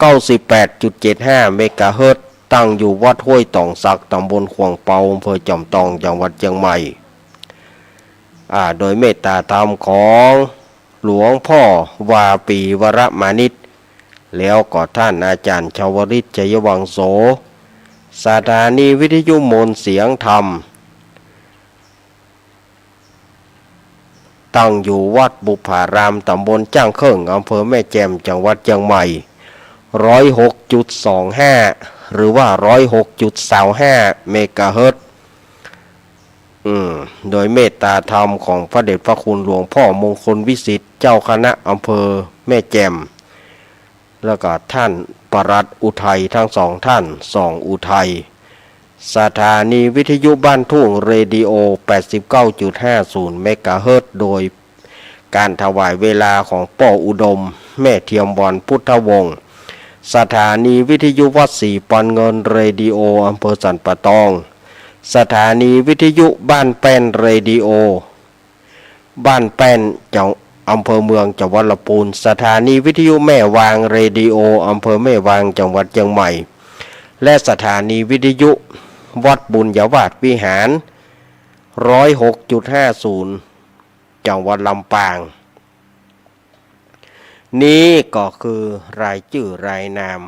98.75 เมกะเฮิรตซ์ตั้งอยู่วัดห้วยตองสักตำบลขวางเปาอำเภอจอมทองจังหวัดเชียงใหม่โดยเมตตาธรรมของหลวงพ่อวาปีวรมานิชแล้วก็ท่านอาจารย์ชวริตชัยวังโสสถานีวิทยุมนต์เสียงธรรมตั้งอยู่วัดบุพารามตำบลจ้างเคิงอำเภอแม่แจ่มจังหวัดเชียงใหม่ 106.25 หรือว่า 106.25 เมกะเฮิรตซ์โดยเมตตาธรรมของพระเดชพระคุณหลวงพ่อมงคลวิสิทธิ์เจ้าคณะอำเภอแม่แจ่มแล้วก็ท่านปลัดอุทัยทั้งสองท่านสองอุทัยสถานีวิทยุบ้านทุ่งเรดิโอ 89.50 เมกะเฮิรตซ์โดยการถวายเวลาของป่ออุดมแม่เทียมบอนพุทธวงศ์สถานีวิทยุวัดศรีปันเงินเรดิโออำเภอสันป่าตองสถานีวิทยุบ้านแป้นเรดิโอบ้านแป้นจังอำเภอเมืองจังหวัดลำพูนสถานีวิทยุแม่วางเรดิโออำเภอแม่วางจังหวัดเชียงใหม่และสถานีวิทยุวัดบุญญาวาสวิหาร 106.50 จังหวัดลำปางนี้ก็คือรายชื่อรายนาม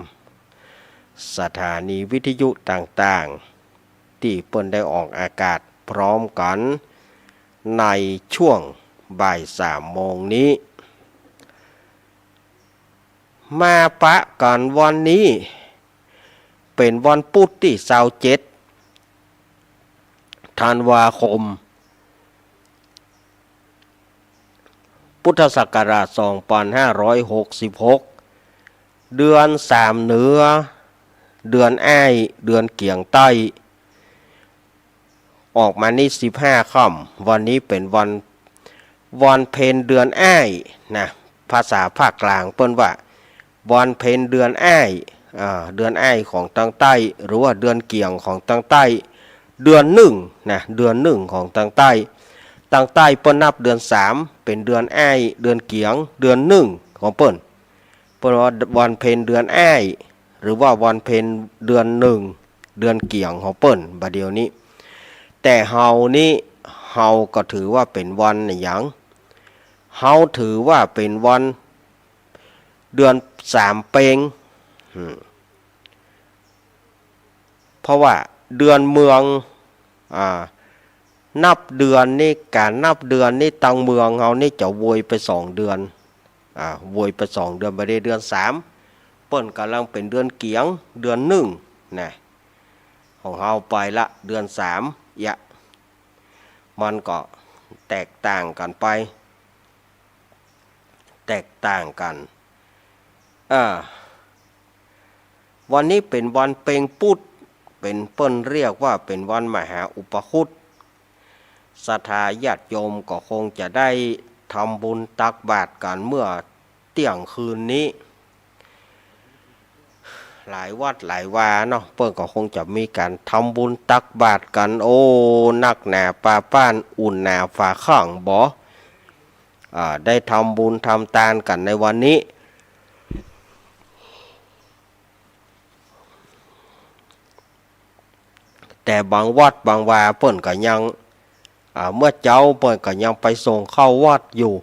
สถานีวิทยุต่างๆที่เปิ้นได้ออกอากาศพร้อมกันในช่วงบ่าย3 โมงนี้มาปะกันวันนี้เป็นวันพุธที่27 ธันวาคมพุทธศักราช 2566 เดือน3เหนือเดือนอ้ายเดือนเกี่ยงใต้ออกมานี่15 ค่ำวันนี้เป็นวันเพ็ญเดือนอ้ายนะภาษาภาคกลางเปิ้นว่าวันเพ็ญเดือนอ้ายเดือนอ้ายของทางใต้หรือว่าเดือนเกี่ยงของทางใต้เดือน1นะเดือน1ของทางใต้เปิ้นนับเดือน3เป็นเดือนอ้ายเดือนเกี่ยงเดือน1ของเปิ้นว่าวันเพ็ญเดือนอ้ายหรือว่าวันเพ็ญเดือน1เดือนเกี่ยงของเปิ้นบัดเดี๋ยวนี้แต่เฮานี่เฮาก็ถือว่าเป็นวันหยังเฮาถือว่าเป็นวันเดือน3เปงเพราะว่าเดือนเมืองนับเดือนนี่การนับเดือนนี่ตังเมืองเฮานี่จะวยไป2 เดือนวยไป2 เดือนบ่ได้เดือน3เปิ้นกำลังเป็นเดือนเกียงเดือน1นะของเฮาไปละเดือน3มันก็แตกต่างกันไปแตกต่างกันวันนี้เป็นวันเพ็ญปุตเป็นเปิ้นเรียกว่าเป็นวันมหาอุปคุตศรัทธาญาติโยมก็คงจะได้ทำบุญตักบาตรกันเมื่อเที่ยงคืนนี้หลายวัดหลายวาเนาะเปิ้นก็คงจะมีการทำบุญตักบาตรกันโอ้นักหนาปาป้านอุ่นหนาฝาข้างบ่ได้ทำบุญทำทานกันในวันนี้แต่บางวัดบางวาเปิ้นก็ยังเมื่อเจ้าเปิ้นก็ยังไปส่งเข้าวัดอยู่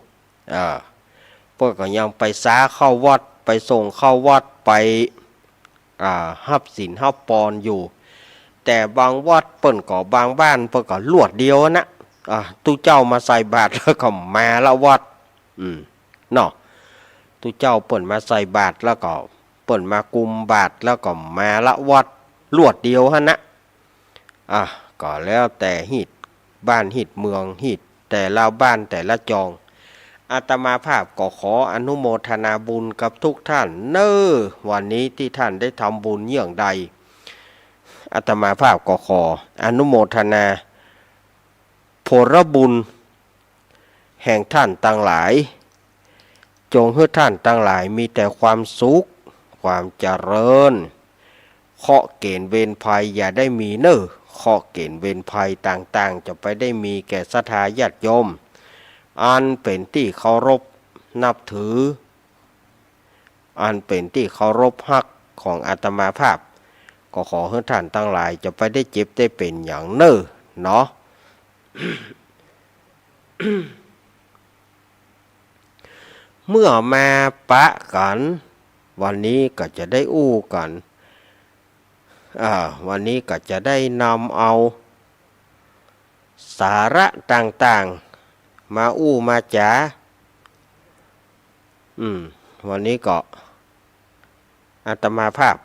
เปิ้นก็ยังไปสาเข้าวัดไปส่งเข้าวัดไปฮับศีลฮับปอนอยู่แต่บางวัดเปิ้นก็บางบ้านเปิ้นก็ลวดเดียวนะตู้เจ้ามาใส่บาตรแล้วก็มาละวัดเนาะตู้เจ้าเปิ้นมาใส่บาตรแล้วก็เปิ้นมากุมบาตรแล้วก็มาละวัดลวดเดียวหั่นนะก็แล้วแต่หิดบ้านหิดเมืองหิดแต่ละบ้านแต่ละจองอาตมาภาพก็ขออนุโมทนาบุญกับทุกท่านวันนี้ที่ท่านได้ทำบุญเยี่ยงใดอาตมาภาพก็ขออนุโมทนาผลบุญแห่งท่านทั้งหลายจงให้ท่านทั้งหลายมีแต่ความสุขความเจริญเคราะห์เกณฑ์เวรภัยอย่าได้มีเคราะห์เกณฑ์เวรภัยต่างๆจะไปได้มีแก่ศรัทธาญาติโยมอันเป็นที่เคารพนับถือ อันเป็นที่เคารพฮักของอาตมาภาพก็ขอให้ท่านทั้งหลายจะไปได้เจ็บได้เป็นอย่างเน้อเนาะ เมื่อมาปะกันวันนี้ก็จะได้อู้กันวันนี้ก็จะได้นำเอาสาระต่างๆมาอู้มาจ๋าวันนี้ก็อาตมาภาพ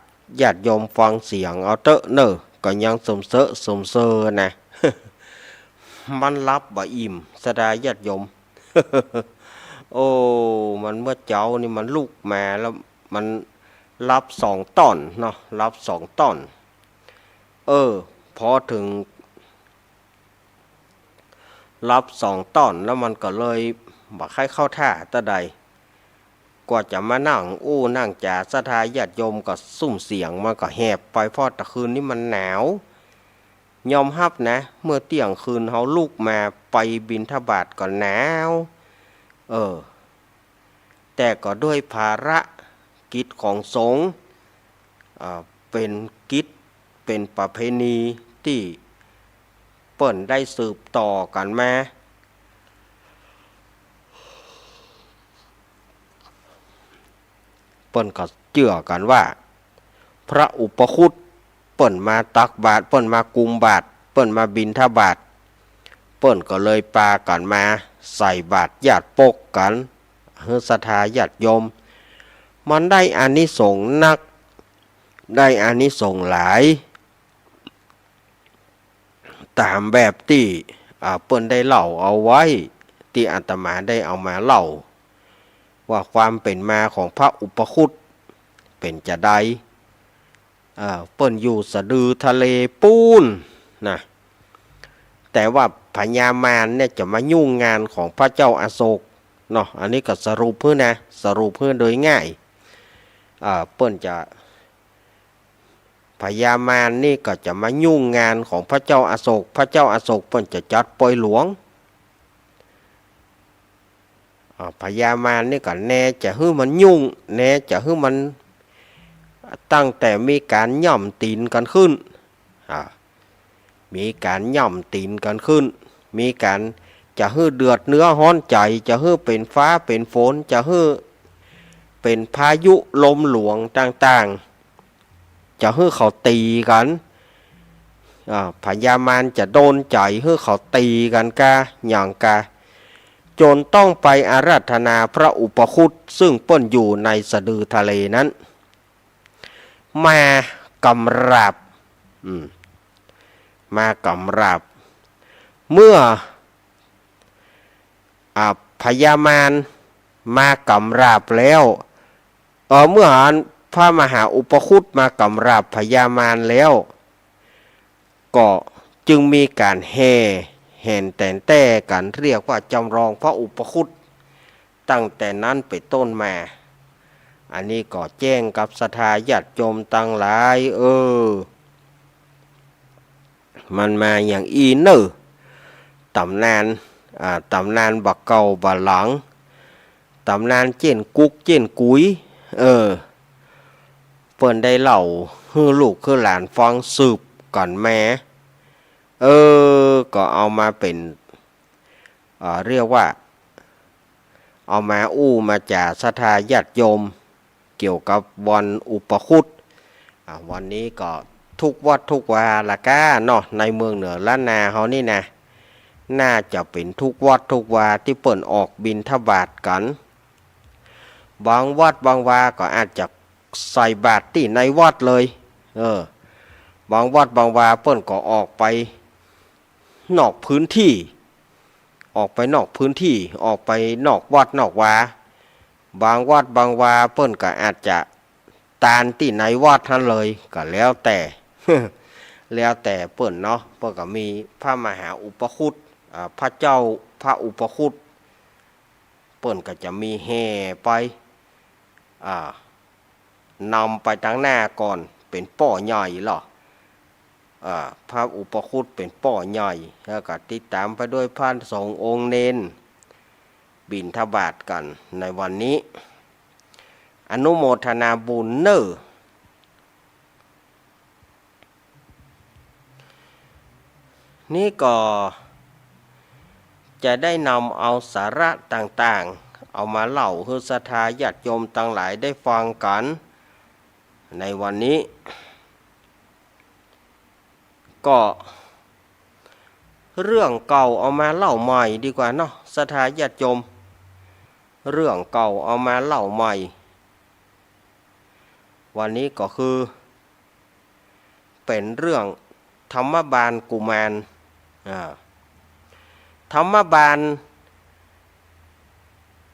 ญาติโยมฟังเสียงเอาเตอะเนอก็ยังสมเสอะสมเซอนะ มันรับบ่อิ่มสดาญาติโยม โอ้มันเมื่อเจ้านี่มันลูกแม่แล้วมันรับ2 ตอนเนาะรับ2 ตอนพอถึงรับ2 ตอนแล้วมันก็เลยบักให้เข้าท่าตะใดกว่าจะมานั่งอู้นั่งจ่าสทาญาติโยมก็ซุ่มเสียงมันก็แหบไปเพราะตะคืนนี้มันหนาวยอมรับนะเมื่อเที่ยงคืนเขาลูกมาไปบิณฑบาตก็หนาวแต่ก็ด้วยภาระกิจของสงฆ์เป็นกิจเป็นประเพณีที่เปิ้นได้สืบต่อกันมาเปิ้นก็เชื่อกันว่าพระอุปคุตเปิ้นมาตักบาตรเปิ้นมากุมบาตรเปิ้นมาบิณฑบาตเปิ้นก็เลยปากันมาใส่บาตรญาติปกกันเฮือศรัทธาญาติโยมมันได้อานิสงส์นักได้อานิสงส์หลายตามแบบที่เปิ้นได้เล่าเอาไว้ที่อาตมาได้เอามาเล่าว่าความเป็นมาของพระอุปคุตเป็นจะใดเปิ้นอยู่สะดือทะเลปูนนะแต่ว่าพญามารเนี่ยจะมายุ่งงานของพระเจ้าอโศกเนาะอันนี้ก็สรุปเพื่อนะสรุปเพื่อโดยง่ายเปิ้นจะพญามารนี่ก็จะมายุ่งงานของพระเจ้าอโศกพระเจ้าอโศกเปิ้นจะจัดปล่อยหลวงพญามารนี่ก็แน่จะให้มันยุ่งแน่จะให้มันตั้งแต่มีการย่อมตีนกันขึ้นมีการย่อมตีนกันขึ้นมีการจะให้เดือดเนื้อฮ้อนใจจะให้เป็นฟ้าเป็นฝนจะให้เป็นพายุลมหลวงต่างๆจะให้เขาตีกันพญามารจะโดนใจให้เขาตีกันกะอย่างกะจนต้องไปอาราธนาพระอุปคุตซึ่งเปิ้นอยู่ในสะดือทะเลนั้นมากำราบมากำราบเมื่อพญามารมากำราบแล้วเมื่อพระมหาอุปคุตมากำราบพญามารแล้วก็จึงมีการแห่แต่นแต่กันเรียกว่าจำลองพระอุปคุตตั้งแต่นั้นไปต้นมาอันนี้ก็แจ้งกับศรัทธาญาติโยมตั้งหลายมันมาอย่างอีเนอตำนานบักเก่าบักหลังตำนานเจนกุกเจนกุยเปิ้นได้เล่าให้ลูกให้หลานฟังสืบก่อนแม่ก็เอามาเป็นเรียกว่าเอามาอู้มาจ่าศรัทธาญาติโยมเกี่ยวกับวันอุปคุตวันนี้ก็ทุกวัดทุกวาละก้าเนาะในเมืองเหนือล้านนาเขานี่นะน่าจะเป็นทุกวัดทุกวาที่เปิ่นออกบิณฑบาตกันบางวัดบางวาก็อาจจะใส่บาตรที่ในวัดเลยบางวัดบางวาเปิ่นก็ออกไปนอกพื้นที่ออกไปนอกพื้นที่ออกไปนอกวัดนอกวาบางวัดบางวาเปิ้นก็อาจจะตานที่ในวัดท่านเลยก็แล้วแต่ แล้วแต่เปิ้นเนาะเปิ้นก็มีพระมหาอุปคุตพระเจ้าพระอุปคุตเปิ้นก็จะมีแห่ไปนำไปทางหน้าก่อนเป็นป้อใหญ่หรอพระอุปคุตเป็นป้อใหญ่แล้วก็ติดตามไปด้วยพระสงฆ์องค์เนนบิณฑบาตกันในวันนี้ อนุโมทนาบุญเนอนี่ก็จะได้นำเอาสาระต่างๆเอามาเล่าให้ศรัทธาญาติโยมทั้งหลายได้ฟังกันในวันนี้ก็เรื่องเก่าเอามาเล่าใหม่ดีกว่าเนาะศรัทธาญาติโยมเรื่องเก่าเอามาเล่าใหม่วันนี้ก็คือเป็นเรื่องธรรมบาลกุมารธรรมบาล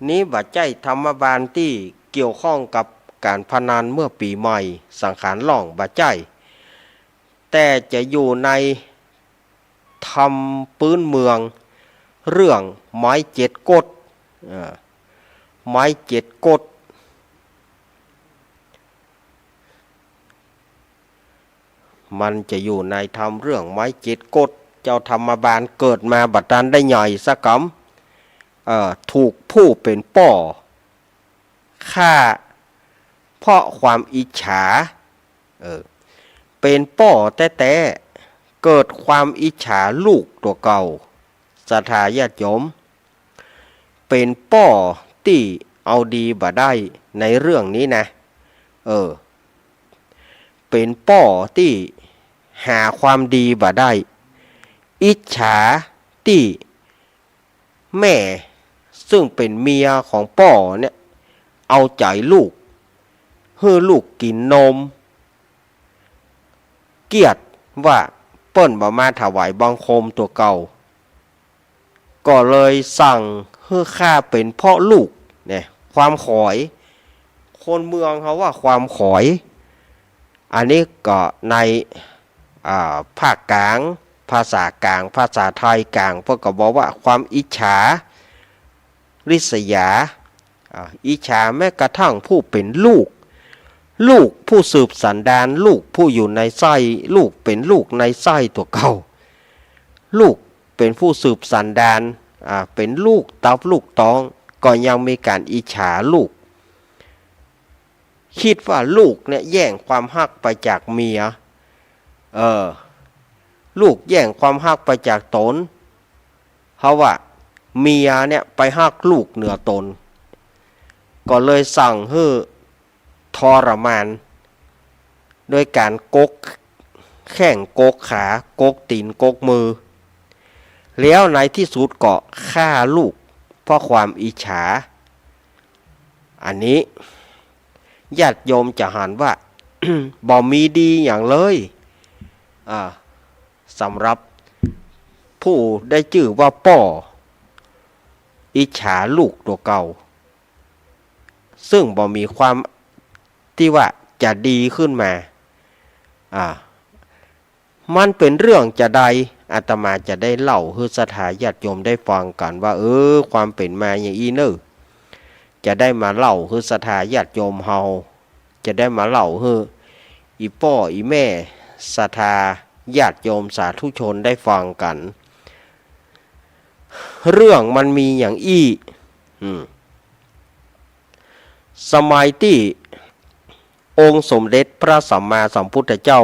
นี้บัดใจธรรมบาลที่เกี่ยวข้องกับการพนันเมื่อปีใหม่สังขารล่องบัดใจแต่จะอยู่ในธรรมพื้นเมืองเรื่องไม้เจ็ดกฎไม้เจ็ดกฎมันจะอยู่ในธรรมเรื่องไม้เจ็ดกฎเจ้าธรรมบาลเกิดมาบัดนั้นได้ใหญ่สักกำถูกผู้เป็นป่อฆ่าเพราะความอิจฉาเป็นป่อแต่เกิดความอิจฉาลูกตัวเก่าศรัทธาญาติโยมเป็นป่อที่เอาดีบ่ได้ในเรื่องนี้นะเป็นป่อที่หาความดีบ่ได้อิจฉาที่แม่ซึ่งเป็นเมียของป่อเนี่ยเอาใจลูกให้ลูกกินนมเกียรติว่าเปิ้นบ่มาถวายบังคมตัวเก่าก็เลยสั่งให้ฆ่าเป็นพ่อลูกเนี่ยความขอยคนเมืองเขาว่าความขอยอันนี้ก็ในภาคกลางภาษากลางภาษาไทยกลางพวกก็บอกว่าความอิจฉาริษยาอิจฉาแม้กระทั่งผู้เป็นลูกผู้สืบสันดานลูกผู้อยู่ในไส้ลูกเป็นลูกในไส้ตัวเก่าลูกเป็นผู้สืบสันดานเป็นลูกตับลูกตองก็ยังมีการอิจฉาลูกคิดว่าลูกเนี่ยแย่งความฮักไปจากเมียลูกแย่งความฮักไปจากตนเพราะว่าเมียเนี่ยไปฮักลูกเหนือตนก็เลยสั่งให้ทรมานโดยการกกแข้งกกขากกตีนกกมือแล้วในที่สุดก็ฆ่าลูกเพราะความอิจฉาอันนี้ญาติโยมจะหันว่า บ่มีดีอย่างเลยสำหรับผู้ได้ชื่อว่าป่ออิจฉาลูกตัวเก่าซึ่งบ่มีความที่ว่าจะดีขึ้นมามันเป็นเรื่องจะใดอาตมาจะได้เล่าให้ศรัทธาญาติโยมได้ฟังกันว่าความเป็นมาอย่างอีเนอจะได้มาเล่าให้ศรัทธาญาติโยมเฮาจะได้มาเล่าให้อีป่ออีแม่ศรัทธาญาติโยมสาธุชนได้ฟังกันเรื่องมันมีอย่างสมัยที่องค์สมเด็จพระสัมมาสัมพุทธเจ้า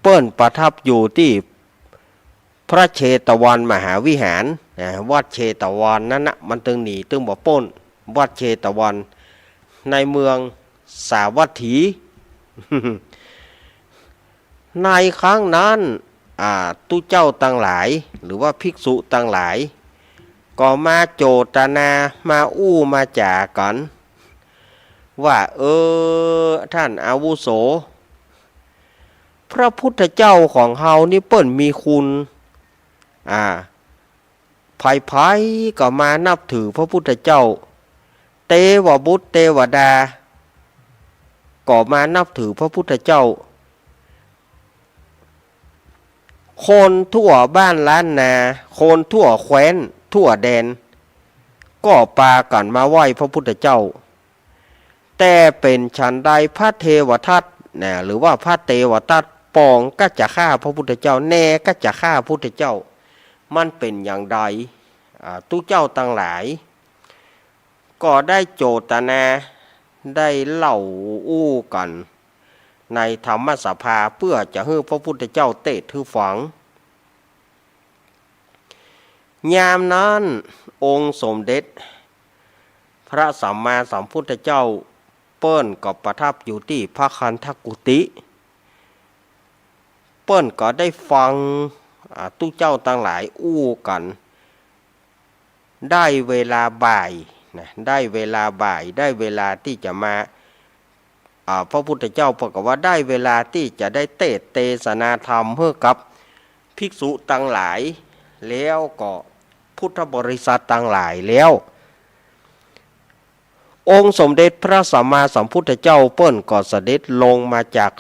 เปิ้นประทับอยู่ที่พระเชตวันมหาวิหารวัดเชตวันนั้นนะมันตึงหนีตึงบ่ป้นวัดเชตวันในเมืองสาวัตถี ในครั้งนั้นตุเจ้าตั้งหลายหรือว่าภิกษุตั้งหลายก็มาโจตนามามาจากันว่าท่านอาวุโสพระพุทธเจ้าของเฮานี่เปิ้นมีคุณไผก็มานับถือพระพุทธเจ้าเทวบุตรเทวดาก็มานับถือพระพุทธเจ้าคนทั่วบ้านล้านนาคนทั่วแคว้นทั่วแดนก็ปากันมาไหว้พระพุทธเจ้าแต่เป็นฉันใดพระเทวทัตหรือว่าพระเทวทัตปองก็จะฆ่าพระพุทธเจ้าแน่ก็จะฆ่าพระพุทธเจ้ามันเป็นอย่างใดตุเจ้าทั้งหลายก็ได้โจตนา ได้เล่าอู้กันในธรรมสภาเพื่อจะให้พระพุทธเจ้าเทศน์ให้ฟังยามนั้นองค์สมเด็จพระสัมมาสัมพุทธเจ้าเปิ้นก็ประทับอยู่ที่พระคันธกุฏิเปิ้นก็ได้ฟังตู้เจ้าทั้งหลายอู้กันได้เวลาบ่ายนะได้เวลาบ่ายได้เวลาที่จะมาพระพุทธเจ้าบอกว่าได้เวลาที่จะได้เทศนาธรรมเพื่อกับภิกษุทั้งหลายแล้วก็พุทธบริษัททั้งหลายแล้วองค์สมเด็จพระสัมมาสัมพุทธเจ้าเปิ้นก็เสด็จลงมาจาก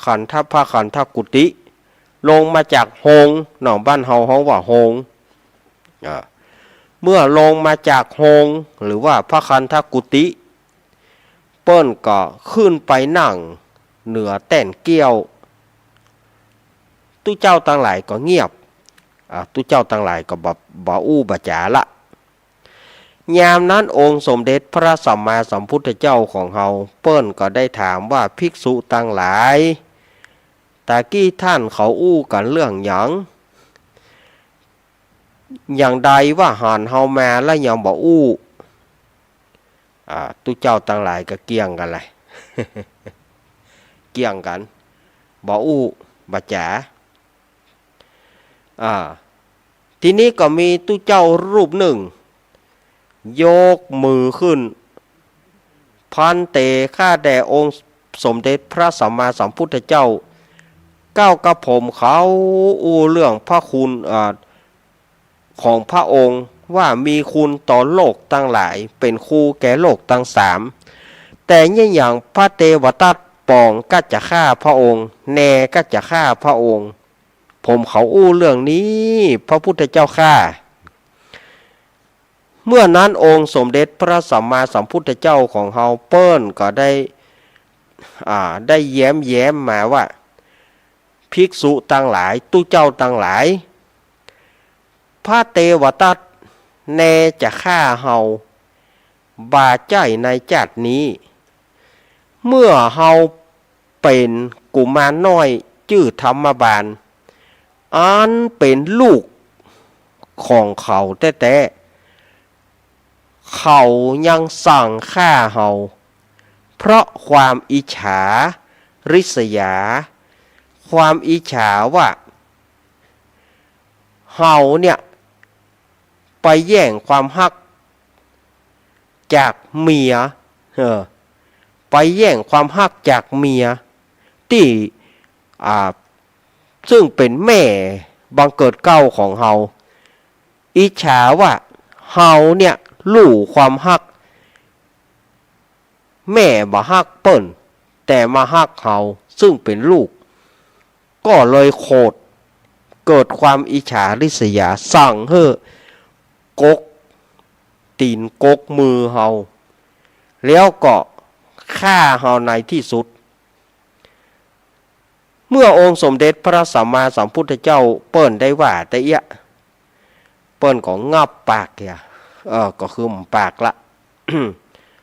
พระคันธกุฏิลงมาจากโฮงหนองบ้านเฮาฮ้องว่าโฮงเมื่อลงมาจากโฮงหรือว่าพระคันธกุฏิเปิ้นก็ขึ้นไปนั่งเหนือแต้นเกี้ยวตู้เจ้าทั้งหลายก็เงียบตู้เจ้าทั้งหลายก็บ่อู้บ่จาละยามนั้นองค์สมเด็จพระสัมมาสัมพุทธเจ้าของเฮาเปิ้นก็ได้ถามว่าภิกษุทั้งหลายตะกี้ท่านเขาอู้กันเรื่องหยังอย่างใดว่าหานเฮามาแล้วยังบ่อู้ตู้เจ้าทั้งหลายก็เกี่ยงกันเลย เกี่ยงกันบ่อู้บ่จ๋าทีนี้ก็มีตู้เจ้ารูปหนึ่งยกมือขึ้นพันเตข้าแด่องค์สมเด็จพระสัมมาสัมพุทธเจ้าก้าวกระผมเขาอู้เรื่องพระคุณของพระองค์ว่ามีคุณต่อโลกตั้งหลายเป็นครูแก่โลกตั้งสามแต่เนี่ยอย่างพระเทวทัตปองก็จะฆ่าพระองค์แน่ก็จะฆ่าพระองค์ผมเขาอู้เรื่องนี้พระพุทธเจ้าข้าเมื่อนั้นองค์สมเด็จพระสัมมาสัมพุทธเจ้าของเฮาเปิ้นก็ได้แย้มมาว่าภิกษุตั้งหลายตู้เจ้าตั้งหลายพระเทวทัตแน่จะฆ่าเฮาบาใจในจัดนี้เมื่อเฮาเป็นกุมารน้อยชื่อธรรมบาลอันเป็นลูกของเขาแต่เขายังสั่งฆ่าเฮาเพราะความอิจฉาริษยาความอิจฉาว่าเฮาเนี่ยไปแย่งความฮักจากเมียไปแย่งความฮักจากเมียที่ซึ่งเป็นแม่บังเกิดเก้าของเฮาอิจฉาว่าเฮาเนี่ยรู้ความฮักแม่บ่ฮักเปิ้นแต่มาฮักเฮาซึ่งเป็นลูกก็เลยโกรธเกิดความอิจฉาริษยาสั่งให้กกตีนกกมือเฮาแล้วก็ฆ่าเฮาในที่สุดเมื่อองค์สมเด็จพระสัมมาสัมพุทธเจ้าเปิ้นได้ว่าแต่เอี้ยเปิ้นก็งับปากเนี่ยก็คือหมปากละ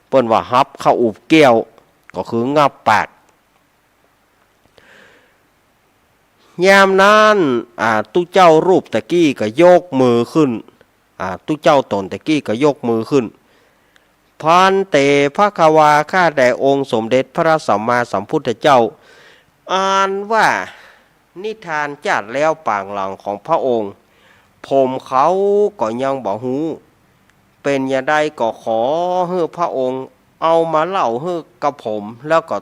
เปิ้นว่าฮับเข้าอุบเกี้ยวก็คืองับปากยามนั้นตู้เจ้ารูปตะกี้ก็ยกมือขึ้นตู้เจ้าตนตะกี้ก็ยกมือขึ้นพันเตภควาข้าแด่องค์สมเด็จพระสัมมาสัมพุทธเจ้าอ่านว่านิทานจัดแล้วปางหลังของพระองค์ผมเขาก็ยังบ่ฮู้เป็นอย่างใดก็ขอให้พระองค์เอามาเล่าให้กับผมแล้วก็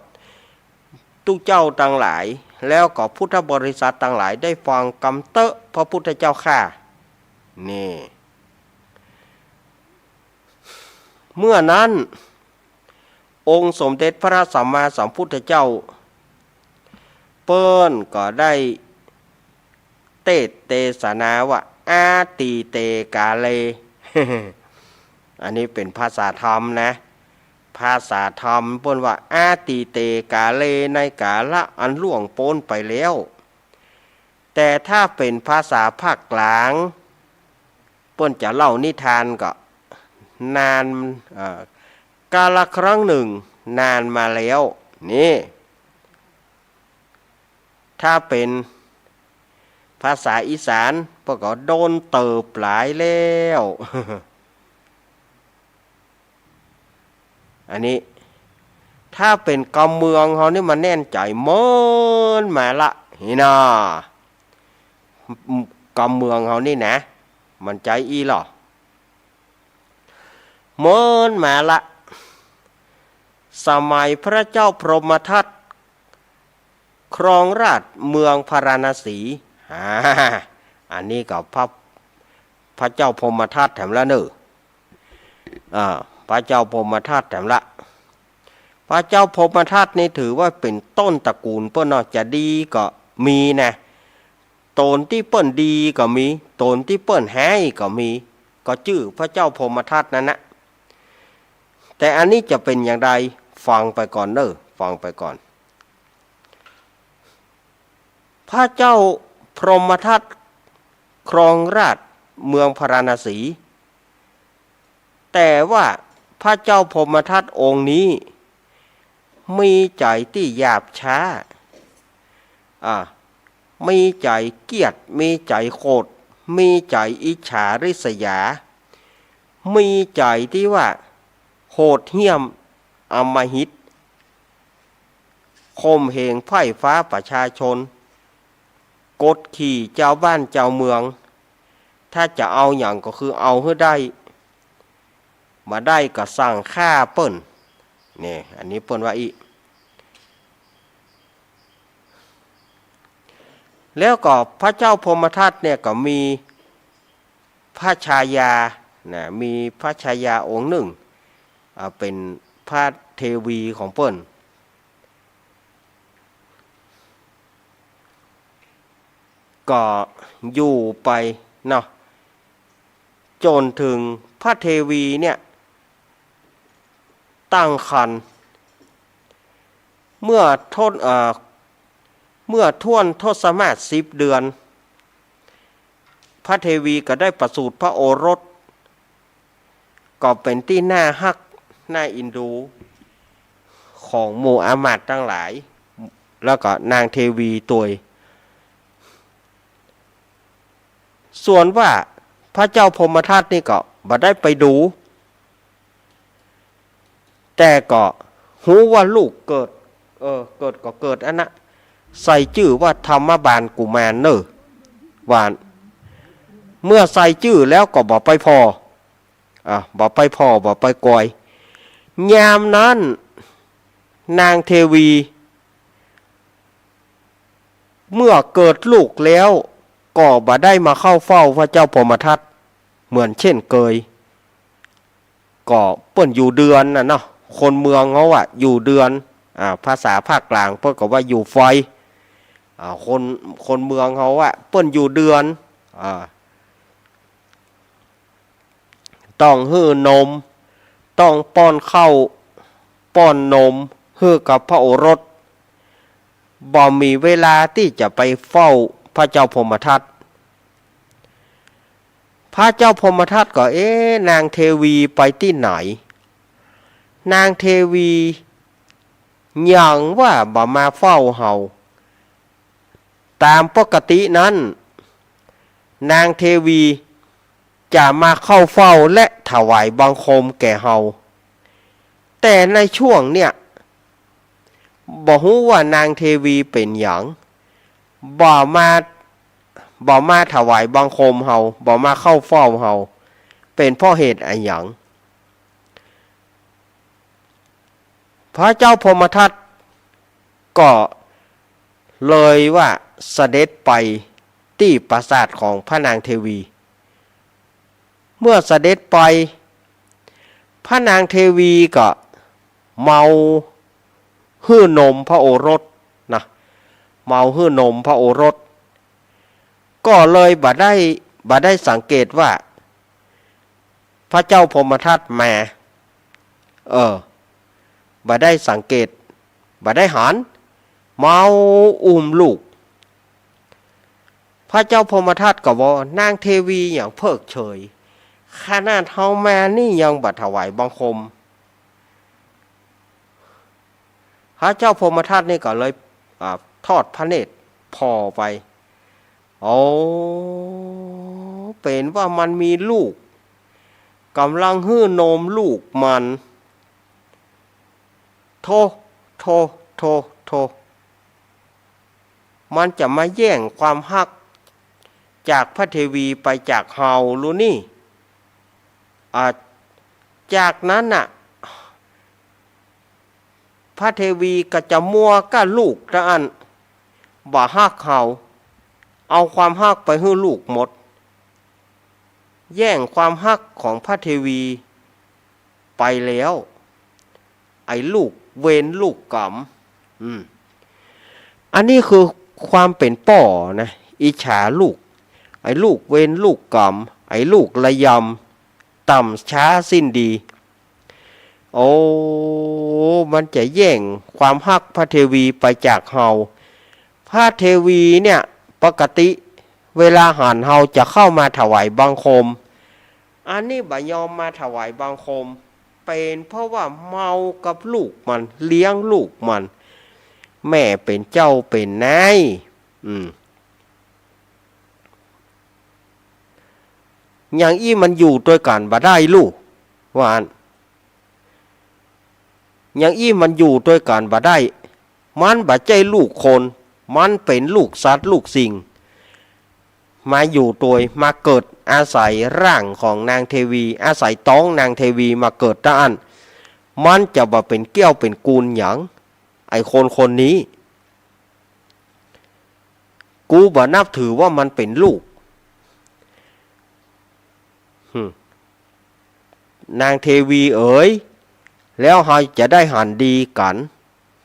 ตู้เจ้าทั้งหลายแล้วก็พุทธบริษัททั้งหลายได้ฟังกำเตอะพระพุทธเจ้าข้านี่เมื่อนั้นองค์สมเด็จพระสัมมาสัมพุทธเจ้าเปิ้นก็ได้เทศนาว่าอาติเตกาเล อันนี้เป็นภาษาธรรมนะภาษาธรรมเปิ้นว่าอาติเตกาเลในกาละอันล่วงพ้นไปแล้วแต่ถ้าเป็นภาษาภาคกลางเปิ้นจะเล่านิทานก็นานกาลครั้งหนึ่ง นานมาแล้วนี่ถ้าเป็นภาษาอีสานพวกก็โดนเติบหลายแล้ว อันนี้ถ้าเป็นกำเมืองเขานี่มันแน่นใจเมินมาละนี่นะกำเมืองเขานี่นะมันใจอีหรอเมินมาละสมัยพระเจ้าพรหมทัตครองราชเมืองพาราณสีอันนี้ก็พระเจ้าพรหมทัตแถมละเนอพระเจ้าพรหมทัตแถมละพระเจ้าพรหมทัตนี่ถือว่าเป็นต้นตระกูลเปิ้นนอกจะดีก็มีนะตนที่เปิ้นดีก็มีตนที่เปิ้นแห้ก็มีก็ชื่อพระเจ้าพรหมทัตนั่นนะแต่อันนี้จะเป็นอย่างไรฟังไปก่อนฟังไปก่อนพระเจ้าพรหมทัตครองราชเมืองพาราณสีแต่ว่าพระเจ้าพรหมทัตองค์นี้มีใจที่หยาบช้ามีใจเกียจมีใจโคตรมีใจอิจฉาริษยามีใจที่ว่าโหดเหี้ยมอำมหิตข่มเหงไพร่ฟ้าประชาชนกดขี่เจ้าบ้านเจ้าเมืองถ้าจะเอาอย่างก็คือเอาให้ได้มาได้ก็สั่งฆ่าเปิ้นนี่อันนี้เปิ้นว่าอีแล้วก็พระเจ้าพรหมทัตเนี่ยก็มีพระชายานะมีพระชายาองค์หนึ่งเป็นพระเทวีของเปิ้นก็อยู่ไปเนาะจนถึงพระเทวีเนี่ยตั้งครรภ์เมื่อท่วนทศมาศ10 เดือนพระเทวีก็ได้ประสูติพระโอรสก็เป็นที่น่าฮักน่าอินดูของหมู่อามาตย์ทั้งหลายแล้วก็นางเทวีตัวส่วนว่าพระเจ้าพรหมทัตนี่ก็บ่ได้ไปดูแต่ก็หูว่าลูกเกิดก็เกิดอันนะใส่ชื่อว่าธรรมบาลกุมารวานเมื่อใส่ชื่อแล้วก็บ่ไปพอบ่ไปกอยยามนั้นนางเทวีเมื่อเกิดลูกแล้วก็บ่ได้มาเข้าเฝ้าพระเจ้าพรหมทัตเหมือนเช่นเคยก็เปิ้นอยู่เดือนน่ะเนาะคนเมืองเขาอยู่เดือนภาษาภาคกลางเปิ้นก็ว่าอยู่ไฟคนเมืองเขาเปิ้นอยู่เดือนต้องหื้อนมต้องป้อนข้าวป้อนนมฮื้อกับพระโอรสบ่มีเวลาที่จะไปเฝ้าพระเจ้าพรหมทัตพระเจ้าพรหมทัตก็นางเทวีไปที่ไหนนางเทวีอย่างว่าบ่มาเฝ้าเฮาตามปกตินั้นนางเทวีจะมาเข้าเฝ้าและถวายบังคมแก่เฮาแต่ในช่วงเนี่ยบ่ฮู้ว่านางเทวีเป็นหยังบ่มาถวายบังคมเฮาบ่มาเข้าเฝ้าเฮาเป็นเพราะเหตุอะไรหยังพระเจ้าพรหมทัตก็เลยว่าเสด็จไปที่ปราสาทของพระนางเทวีเมื่อเสด็จไปพระนางเทวีก็เมาหื้อนมพระโอรสนะเมาหื้อนมพระโอรสก็เลยบ่ได้สังเกตว่าพระเจ้าพรหมทัตมาบ่ได้สังเกตบ่ได้หันเมาอุ้มลูกพระเจ้าพรหมทัตก็ว่านางเทวีอย่างเพิกเฉยขนาดเฮามานี่ยังบ่ถวายบังคม ระเจ้าพรหมทัตนี่ก็เลยทอดพระเนตรพอไปโอ้เป็นว่ามันมีลูกกำลังหื้อนมลูกมันโทโทโทโทมันจะมาแย่งความฮักจากพระเทวีไปจากเฮารู้นี่จากนั้นน่ะพระเทวีก็จะมัวกับลูกตะอันบ่ฮักเฮาเอาความฮักไปให้ลูกหมดแย่งความฮักของพระเทวีไปแล้วไอ้ลูกเวรลูกกรรมอันนี้คือความเป็นป่อนะอิจฉาลูกไอ้ลูกเวรลูกกรรมไอ้ลูกระยำต่ำช้าสิ้นดีโอ้มันจะแย่งความฮักพระเทวีไปจากเฮาพระเทวีเนี่ยปกติเวลาหันเฮาจะเข้ามาถวายบังคมอันนี้บ่ยอมมาถวายบังคมเป็นเพราะว่าเมากับลูกมันเลี้ยงลูกมันแม่เป็นเจ้าเป็นนายอย่างอี้มันอยู่ด้วยกันบ่ได้ลูกว่าอันอย่างอี้มันอยู่ด้วยกันบ่ได้มันบ่ใจลูกคนมันเป็นลูกสัตว์ลูกสิ่งมาอยู่ตัวมาเกิดอาศัยร่างของนางเทวีอาศัยต้องนางเทวีมาเกิดด้านมันจะบ่เป็นเกี้ยวเป็นกูลหยังไอ้คนนี้กูบ่นับถือว่ามันเป็นลูกนางเทวีเอ๋ยแล้วเราจะได้หันดีกัน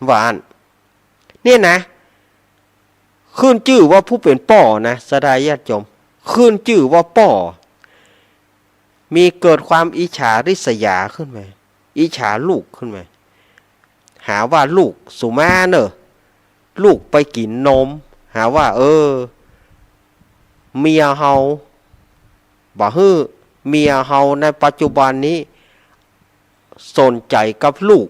หวานเนี่ยนะขึ้นชื่อว่าผู้เป็นป่อนะสดายญาติโยมขึ้นชื่อว่าป่อมีเกิดความอิจฉาริษยาขึ้นไหมอิจฉาลูกขึ้นไหมหาว่าลูกสุมาเนอะลูกไปกินนมหาว่าเมียเฮาบ่ฮื้อเมียเฮาในปัจจุบันนี้สนใจกับลูก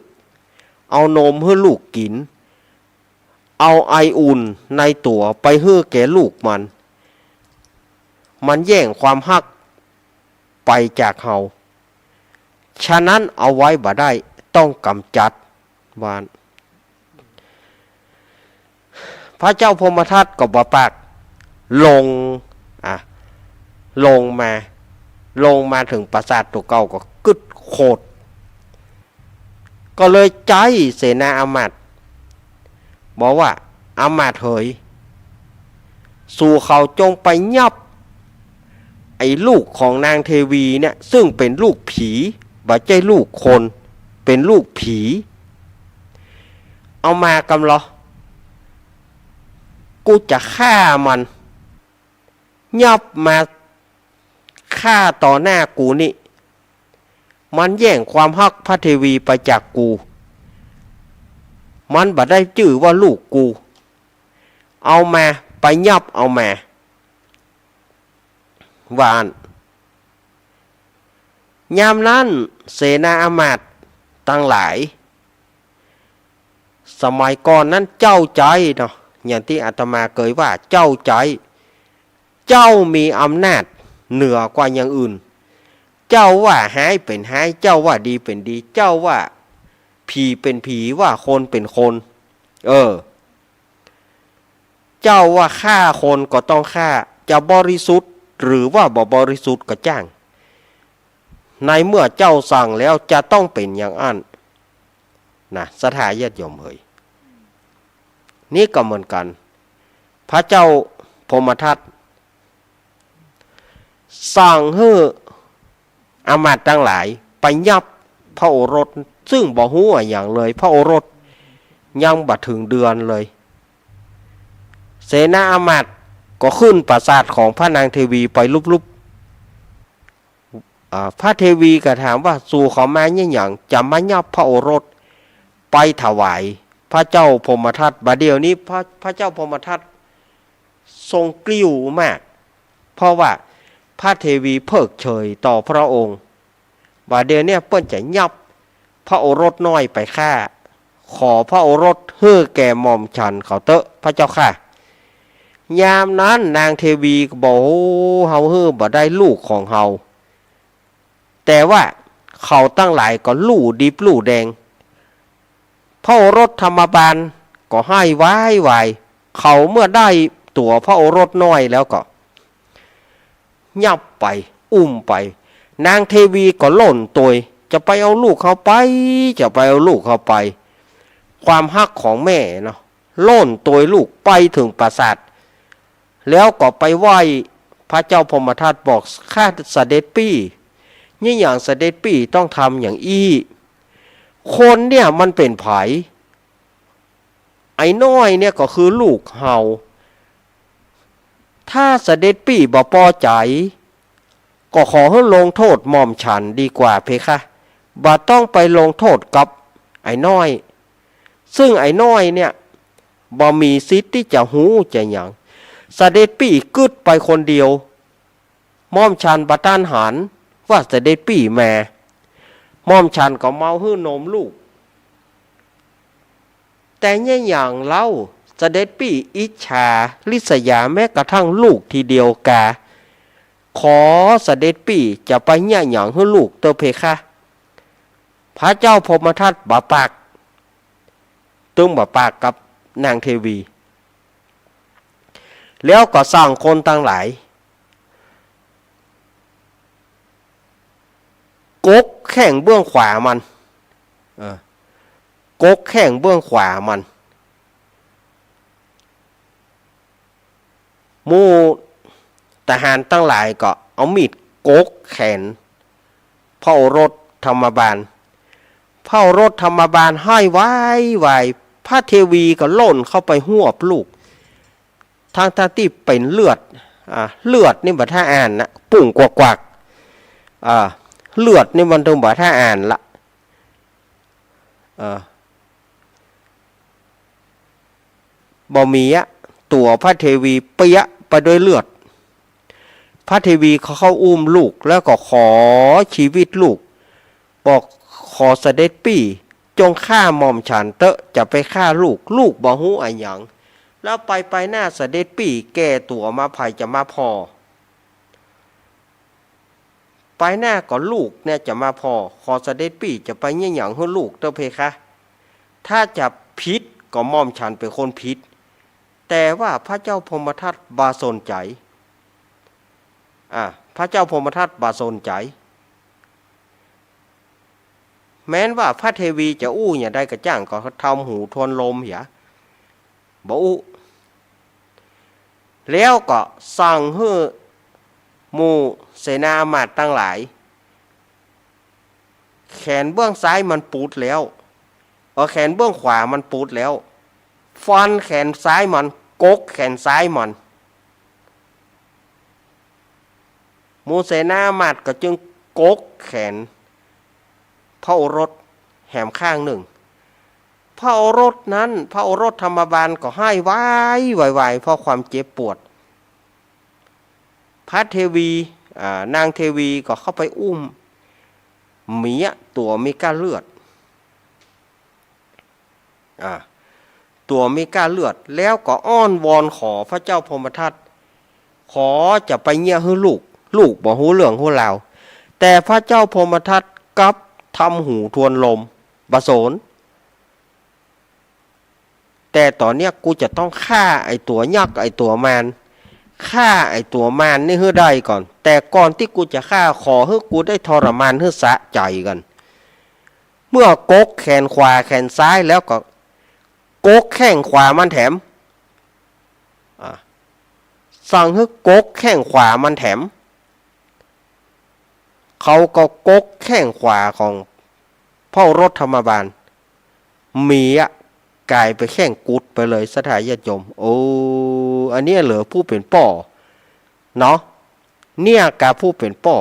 เอานมให้ลูกกินเอาไออุ่นในตัวไปให้แก่ลูกมันแย่งความฮักไปจากเฮาฉะนั้นเอาไว้บ่ได้ต้องกำจัดวานพระเจ้าพรหมทัตก็บ่ปากลงมาถึงปราสาทตัวเก่าก็กึดโคตรก็เลยใจเสนาอมาตย์บอกว่าอมาตย์เฮ้ยสู่เขาจงไปยับไอ้ลูกของนางเทวีเนี่ยซึ่งเป็นลูกผีบ่ใช่ลูกคนเป็นลูกผีเอามากำเหรอกูจะฆ่ามันยับมาฆ่าต่อหน้ากูนี่มันแย่งความฮักพระเทวีไปจากกูมันบ่ได้ชื่อว่าลูกกูเอามาไปยับเอามาวานยามนั้นเสนาอมาตย์ตั้งหลายสมัยก่อนนั้นเจ้าใจเนาะอย่างที่อาตมาเคยว่าเจ้าใจเจ้ามีอำนาจเหนือกว่าอย่างอื่นเจ้าว่าหายเป็นหายเจ้าว่าดีเป็นดีเจ้าว่าผีเป็นผีว่าคนเป็นคนเจ้าว่าฆ่าคนก็ต้องฆ่าจะบริสุทธิ์หรือว่าบ่บริสุทธิ์ก็จ้างในเมื่อเจ้าสั่งแล้วจะต้องเป็นอย่างนั้นนะสถาญาติโยมเอ๋ยนี่ก็เหมือนกันพระเจ้าพรหมทัตสั่งให้อมาตย์ทั้งหลายไปยับพระโอรสซึ่งบ่ฮู้อย่างเลยพระโอรสยังบ่ถึงเดือนเลยเสนาอมาตย์ก็ขึ้นปราสาทของพระนางเทวีไปลุบพระเทวีก็ถามว่าสู่เขามาเนี่ยอย่างจะมายับพระโอรสไปถวายพระเจ้าพรหมทัตบัดเดี๋ยวนี้พระเจ้าพรหมทัตทรงกลิ้วมากเพราะว่าพระเทวีเพิกเฉยต่อพระองค์บัดเดี๋ยวนี้เปิ้นจะยับพระโอรสน้อยไปฆ่า ขอพระโอรสเฮือแก่หม่อมฉันเขาเตอะพระเจ้าค่ะยามนั้นนางเทวีก็บอกเฮาเฮือบ่ได้ลูกของเฮาแต่ว่าเขาตั้งหลายก็ลู่ดิบลู่แดงพระโอรสธรรมบาลก็ให้ไว้เขาเมื่อได้ตัวพระโอรสน้อยแล้วก็ยับไปอุ้มไปนางเทวีก็หล่นตัวจะไปเอาลูกเขาไปจะไปเอาลูกเขาไปความฮักของแม่เนาะหล่นตัวลูกไปถึงปราสาทแล้วก็ไปไหว้พระเจ้าพรหมทัตบอกข้าเสด็จปี่นี่อย่างเสด็จปี่ต้องทำอย่างอี้คนเนี่ยมันเป็นไผไอ้น้อยเนี่ยก็คือลูกเฮาถ้าเสด็จปี่บ่พอใจก็ขอให้ลงโทษหม่อมฉันดีกว่าเพคะบ่ต้องไปลงโทษกับไอ้น้อยซึ่งไอ้น้อยเนี่ยบ่มีสิทธิ์ที่จะหูจะหยังเสด็จปี่กึดไปคนเดียวม่อมฉันบ่ต้านหารว่าเสด็จปี่แม่ม่อมฉันก็เมาหื้อนมลูกแต่เนี่ยอย่างเล่าเสด็จปี่อิจฉาริษยาแม้กระทั่งลูกทีเดียวกาขอเสด็จปี่จะไปเนี่ยอย่างให้ลูกเตอเพคะพระเจ้าพรหมทัตบ่ปากตึงบ่ปากกับนางเทวีแล้วก็สร้างคนตั้งหลายกกแข้งเบื้องขวามันกกแข้งเบื้องขวามันหมู่ทหารตั้งหลายก็เอามีดกกแขนพระโอรสธรรมบาลพระโอรสธรรมบาลให้ไว้พระเทวีก็หล่นเข้าไปหวบลูกทางที่เป็นเลือดเลือดนี่บัดท่าอ่านนะปุ่งกวักเลือดนี่มันต้องบัดท่าอ่านละบ่มีตัวพระเทวีเปียะไปด้วยเลือดพระเทวีเขาเข้าอุ้มลูกแล้วก็ขอชีวิตลูกบอกขอเสด็จปี่จงฆ่าหม่อมฉันเตอะจะไปฆ่าลูกบ่ฮู้อะไรหยังแล้วไปหน้าเสด็จปี่แก่ตัวมาภัยจะมาพอไปหน้าก็ลูกเนี่ยจะมาพอขอเสด็จปี่จะไปเนี่ยหยังให้ลูกเตอะเพคะถ้าจะพิษก็หม่อมฉันเป็นคนพิษแต่ว่าพระเจ้าพรหมทัตบาสนใจพระเจ้าพรหมทัตบาสนใจแม้นว่าพระเทวีจะอู้อย่างใดก็จ้างก็ทำหูทวนลมเหียบ่อู้แล้วก็สั่งให้หมู่เสนาอมาตย์ตั้งหลายแขนเบื้องซ้ายมันปูดแล้วแขนเบื้องขวามันปูดแล้วฟันแขนซ้ายมันกกแขนซ้ายมันหมู่เสนาอมาตย์ก็จึงกกแขนพระโอรสแหมข้างหนึ่งพระโอรสนั้นพระโอรสธรรมบาลก็ให้ไว้เพราะความเจ็บปวดพระเทวีนางเทวีก็เข้าไปอุ้มเมียตัวมีก้าเลือดตัวมีก้าเลือดแล้วก็อ้อนวอนขอพระเจ้าพรหมทัตขอจะไปเยี่ยให้ลูกบ่ฮู้เรื่องฮู้ราวแต่พระเจ้าพรหมทัตกลับทำหูทวนลมบาสนแต่ตอนเนี้ยกูจะต้องฆ่าไอตัวยักษ์ไอตัวมารฆ่าไอตัวมารนี่ให้ได้ก่อนแต่ก่อนที่กูจะฆ่าขอให้กูได้ทรมานให้สะใจกันเมื่อกกแขนขวาแขนซ้ายแล้วก็กกแข้งขวามันแถมสั่งให้กกแข้งขวามันแถมเขาก็กกแข้งขวาของพระโอรสธรรมบาลมีกลายไปแข้งกุดไปเลยสถานญาติโยมอันนี้เหลือผู้เป็นป่อเนาะเนี่ยกาผู้เป็นป่อ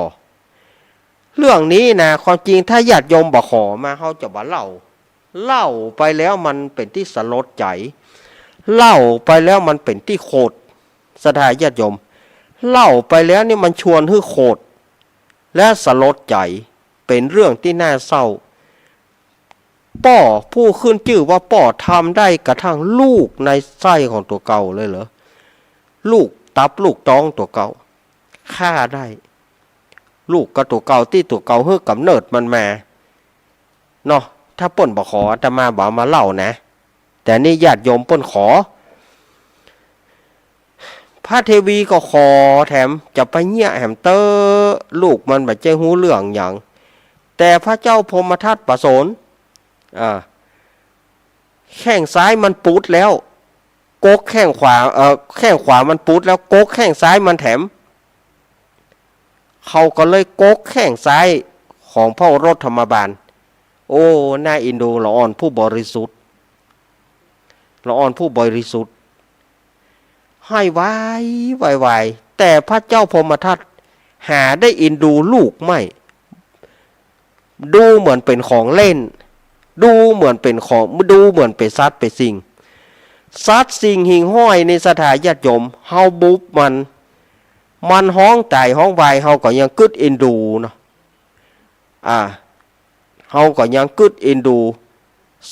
เรื่องนี้นะความจริงถ้าญาติโยมบอกขอมาเขาจะบ่เล่าไปแล้วมันเป็นที่สลดใจเล่าไปแล้วมันเป็นที่โคตรสถานญาติโยมเล่าไปแล้วนี่มันชวนให้โคตรและสลดใจเป็นเรื่องที่น่าเศร้า ป่อผู้ขึ้นชื่อว่าป่อทำได้กระทั่งลูกในไส้ของตัวเก่าเลยเหรอลูกตับลูกท้องตัวเก่าฆ่าได้ลูกกับตัวเก่าที่ตัวเก่าเฮือกกำเนิดมันมาเนาะถ้าป่นบ่ขออาตมาบอกมาเล่านะแต่นี่ญาติโยมป่นขอพระเทวีก็ขอแถมจะไปเงี้ยแหมเตอลูกมันแบบใจหูเรื่องอย่างแต่พระเจ้าพรหมทัตประสนแข้งซ้ายมันปุดแล้วกกแข้งขวาแข้งขวามันปุดแล้วกกแข้งซ้ายมันแถมเขาก็เลยกกแข้งซ้ายของพระโอรสธรรมบาลโอ้น่าอินดูละอ่อนผู้บริสุทธิ์ละอ่อนผู้บริสุทธิ์ให้ไวแต่พระเจ้าพรหมทัตหาได้อินดูลูกไม่ดูเหมือนเป็นของเล่นดูเหมือนเป็นของดูเหมือนเป็นสัตว์เป็นสิ่งสัตว์สิ่งหิ่งห้อยในสถานญาติโยมเฮาบุบมันห้องใจห้องวายเฮาก็ยังกึดอินดูเนาะเฮาก็ยังกึดอินดู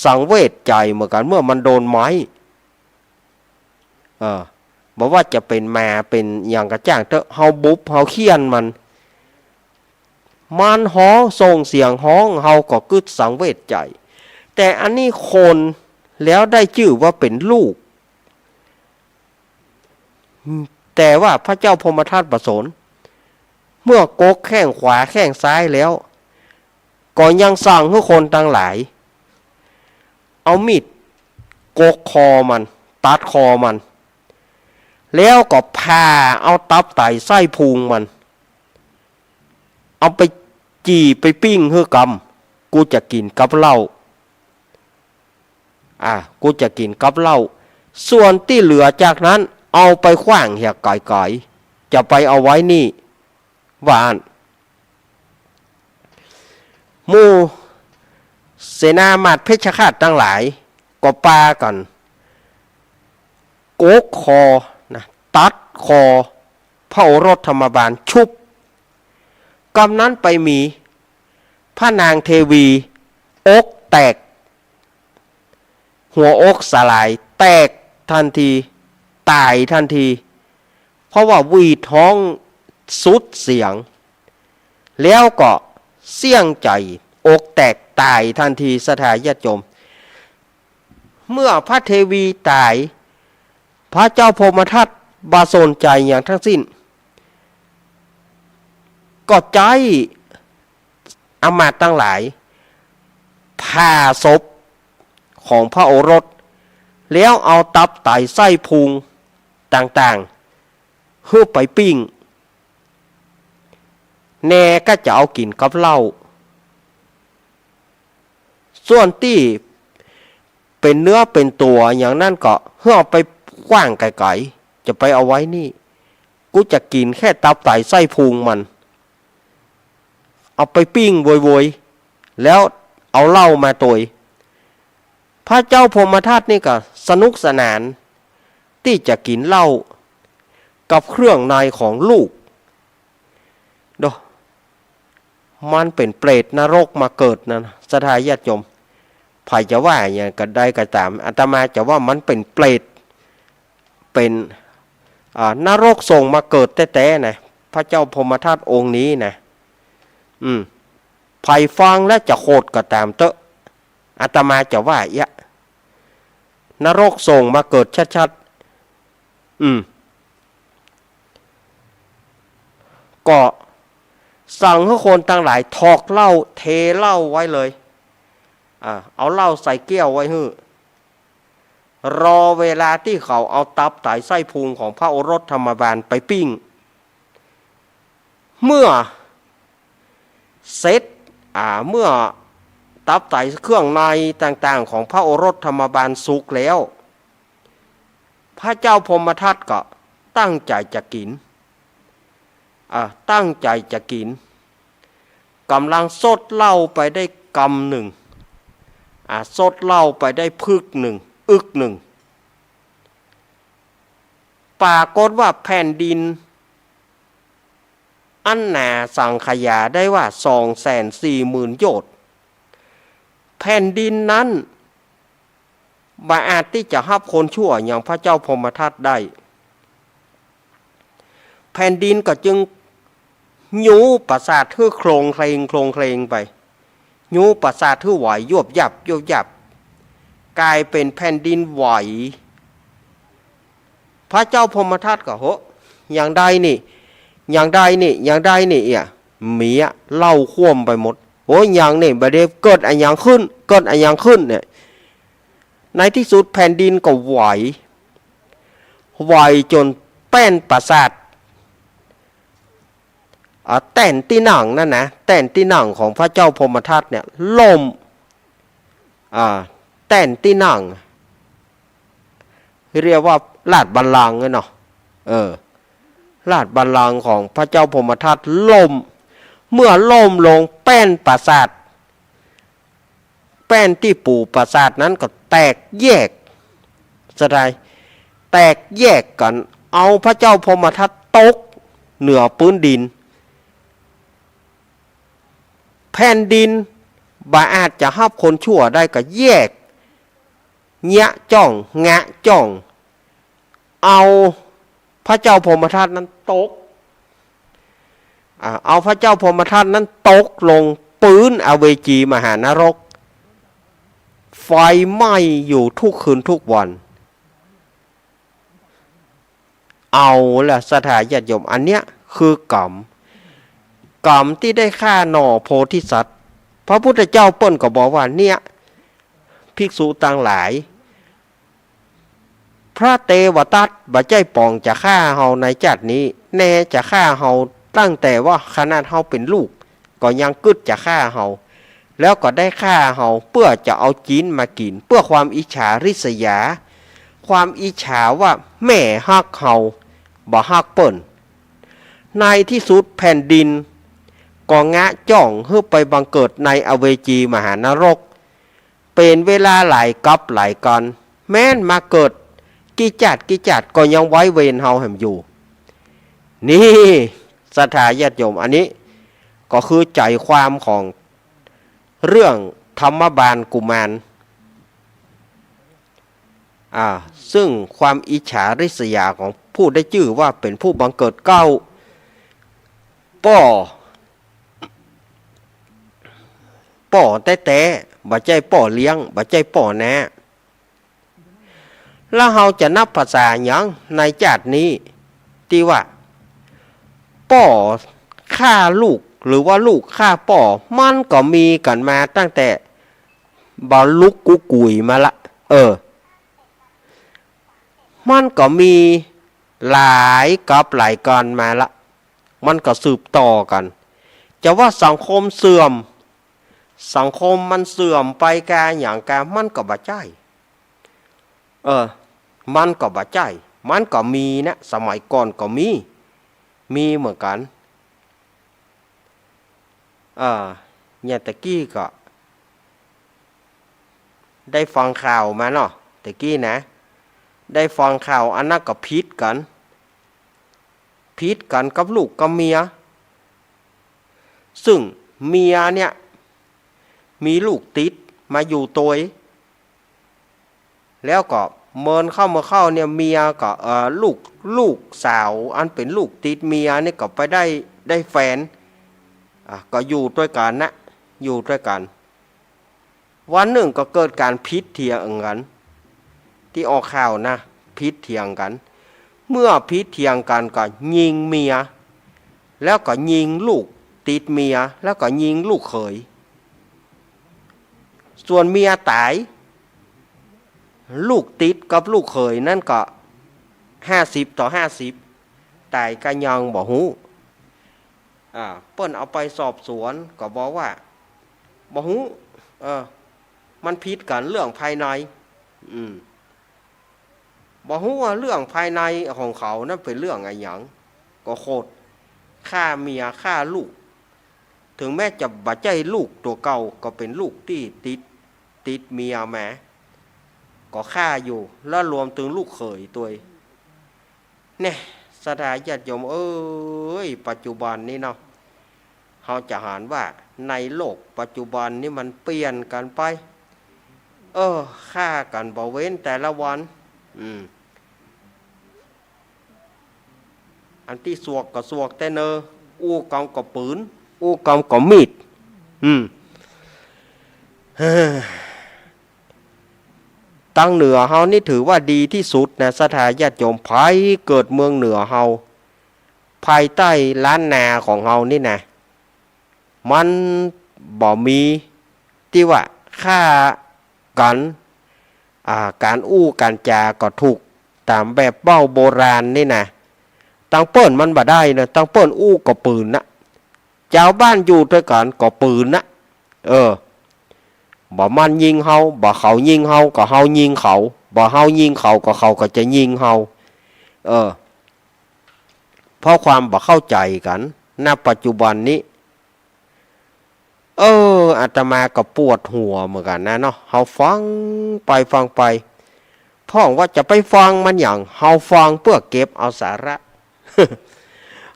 สังเวชใจเหมือนกันเมื่อมันโดนไม้บอกว่าจะเป็นแม่เป็นอย่างกระจ่างเถอะเฮาบุบเฮาเคียนมันฮ้องส่งเสียงฮ้องเฮาก็กึดสังเวชใจแต่อันนี้คนแล้วได้ชื่อว่าเป็นลูกแต่ว่าพระเจ้าพรหมทัตประสนเมื่อกกแข้งขวาแข้งซ้ายแล้วก็ยังสั่งให้คนทั้งหลายเอามีดกกคอมันตัดคอมันแล้วก็พาเอาตับไตไส้พุงมันเอาไปจี่ไปปิ้งเฮือกำกูจะกินกับเหล้ากูจะกินกับเหล้าส่วนที่เหลือจากนั้นเอาไปขว้างเหี่ยไก่จะไปเอาไว้นี่ว่าอันหมู่เสนามาตรเพชฌฆาตทั้งหลายก็ปากันโกกคอนะตัดคอพระโอรสธรรมบาลชุบกำนั้นไปมีพระนางเทวีอกแตกหัวอกสลายแตกทันทีตายทันทีเพราะว่าวีท้องสุดเสียงแล้วก็เสี่ยงใจอกแตกตายทันทีสถานญาติโยมเมื่อพระเทวีตายพระเจ้าพรหมทัตบาสนใจอย่างทั้งสิ้นก็ใจอมาตย์ทั้งหลายผ่าศพของพระโอรสแล้วเอาตับไตไส้พุงต่างๆเพื่อไปปิ้งแน่ก็จะเอากินกับเหล้าส่วนที่เป็นเนื้อเป็นตัวอย่างนั้นก็เพื่อเอาไปขว้างไก่จะไปเอาไว้นี่กูจะกินแค่ตับไตไส้พุงมันเอาไปปิ้งโวยแล้วเอาเหล้ามาตวยพระเจ้าพรหมทัตนี่ก็สนุกสนานที่จะกินเหล้ากับเครื่องในของลูกดูมันเป็นเปรตนรกมาเกิดนะสถานญาติโยมใครจะว่าอย่างก็ได้ก็ตามอาตมาจะว่ามันเป็นเปรตเป็นนรกส่งมาเกิดแต่นะพระเจ้าพรหมทัตองค์นี้นะไผ่ฟังและจะโคตรก็ตามเตอะอาตมาจะว่านรกส่งมาเกิดชัดๆก็สั่งให้คนทั้งหลายทอกเหล้าเทเหล้าไว้เลยเอาเหล้าใส่แก้วไว้ฮื้อรอเวลาที่เขาเอาตับไตไส้พุงของพระโอรสธรรมบาลไปปิ้งเมื่อเสร็จเมื่อตับไตเครื่องในต่างๆของพระโอรสธรรมบาลสุกแล้วพระเจ้าพรหมทัตก็ตั้งใจจะกินกำลังซดเหล้าไปได้กำหนึ่งซดเหล้าไปได้พึกหนึ่งอึกหนึ่งปรากฏว่าแผ่นดินอันหนาสังขยาได้ว่า240,000 โยชน์แ ผ่นดินนั้นบ่อาจที่จะรับคนชั่วอย่างพระเจ้าพรหมทัตได้แผ่นดินก็จึงยูประสาททื่อโครงเคลงไปยูประสาททื่อไหวยวบยับกลายเป็นแผ่นดินไหวพระเจ้าพรหมทัตก็โหอย่างใดนี่อ่ะเมียเล่าคว่ำไปหมดโอ้ยอย่างนี่บ่ได้เกิดอะไรอย่างขึ้นเนี่ยในที่สุดแผ่นดินก็ไหวจนแป้นประสาทแต้นที่นั่งนั่นนะแต้นที่นั่งของพระเจ้าพรหมทัตเนี่ยล่มแต้นที่นั่งเรียกว่าลาดบัลลังก์เนาะลาดบัลลังก์ของพระเจ้าพรหมทัตล่มเมื่อล่มลงแป้นปราสาทแป้นที่ปูปราสาทนั้นก็แตกแยกสลายแตกแยกกันเอาพระเจ้าพรหมทัตตกเหนือพื้นดินแผ่นดินบ่อาจจะรับคนชั่วได้ก็แยกแยะจ้องงะจ้องเอาพระเจ้าพรหมทัตนั้นตกเอาพระเจ้าพรหมทัตนั้นตกลงปืนอเวจีมหานรกไฟไหม้อยู่ทุกคืนทุกวันเอาละสถาญาติโยมอันเนี้ยคือกรรมที่ได้ฆ่าหน่อโพธิสัตว์พระพุทธเจ้าเปิ้นก็บอกว่าเนี่ยภิกษุต่างหลายพระเทวทัตบ่ใจปองจะฆ่าเฮาในชาตินี้แน่จะฆ่าเฮาตั้งแต่ว่าขนาดเฮาเป็นลูกก็ยังกึดจะฆ่าเฮาแล้วก็ได้ฆ่าเฮาเพื่อจะเอาจีนมากินเพื่อความอิจฉาริษยาความอิจฉาว่าแม่ฮักเฮาบ่ฮักเปิ้นในที่สุดแผ่นดินก็งะจ้องเพื่อไปบังเกิดในอเวจีมหานรกเป็นเวลาหลายกับหลายกันแม้นมาเกิดกิจัดก็ยังไว้เวรเฮาแห่งอยู่นี่สถาญาติโยมอันนี้ก็คือใจความของเรื่องธรรมบาลกุมารซึ่งความอิจฉาริษยาของผู้ได้ชื่อว่าเป็นผู้บังเกิดเก้าป่อแต่บ่ใจป่อเลี้ยงบ่ใจป่อแน่แล้วเราจะนับภาษาหยังในชาตินี้ที่ว่าป่อฆ่าลูกหรือว่าลูกฆ่าป่อมันก็มีกันมาตั้งแต่บาลุกกุยมาละมันก็มีหลายกับหลายกันมาละมันก็สืบต่อกันจะว่าสังคมเสื่อมสังคมมันเสื่อมไปกาอย่างกามันก็บ่ใจมันก็บ่ใจมันก็มีนะสมัยก่อนก็มีเหมือนกันเนี่ยตะกี้ก็ได้ฟังข่าวมาเนาะตะกี้นะได้ฟังข่าวอันนั้นก็พิษกันกับลูกกับเมียซึ่งเมียเนี่ยมีลูกติดมาอยู่ตัวแล้วก็เมินเข้าเนี่ยเมียก็ลูกสาวอันเป็นลูกติดเมียนี่ก็ไปได้แฟนก็อยู่ด้วยกันนะอยู่ด้วยกันวันหนึ่งก็เกิดการพิษเถียงกันที่ออกข่าวนะพิษเถียงกันเมื่อพิษเถียงกันก็ยิงเมียแล้วก็ยิงลูกติดเมียแล้วก็ยิงลูกเขยส่วนเมียตายลูกติดกับลูกเขยนั่นก็50-50ตายก็ยังบ่ฮู้เปิ้นเอาไปสอบสวนก็บอกว่าบ่ฮู้มันผิดกันเรื่องภายในบ่ฮู้ว่าเรื่องภายในของเขานั้นเป็นเรื่องอะไรหยังก็โคตรฆ่าเมียฆ่าลูกถึงแม้จะบ่ใจลูกตัวเก่าก็เป็นลูกที่ติดเมียแม่ก็ฆ่าอยู่แล้วรวมถึงลูกเขยตัวเนี่ยสถาญาติโยมปัจจุบันนี้เนาะเราจะหารว่าในโลกปัจจุบันนี้มันเปลี่ยนกันไป ฆ่ากันบ่เว้นแต่ละวันอันที่สวกก็สวกแต่เนออู้กำก็ปืนอู้กำก็มีดตั้งเหนือเฮานี่ถือว่าดีที่สุดนะสถาญาติโยมภัยเกิดเมืองเหนือเฮาภายใต้ล้านนาของเฮานี่นะมันบ่มีที่ว่าฆ่ากันการอู้การจาก็ถูกตามแบบเบ้าโบราณนี่นะตั้งเปิ้นมันบ่ได้นะตั้งเปิ้นอู้ก็ปืนนะเจ้าบ้านอยู่ด้วยกันก็ปืนนะบ่มันยิงเฮาบ่เขายิงเฮาก็เฮายิงเขาบ่เฮายิงเขาก็เขาก็จะยิงเฮาเพราะความบ่เข้าใจกันณปัจจุบันนี้อาตมาก็ปวดหัวเหมือนกันนะเนาะเฮาฟังไปพ่องว่าจะไปฟังมันอย่างเฮาฟังเพื่อเก็บเอาสาระ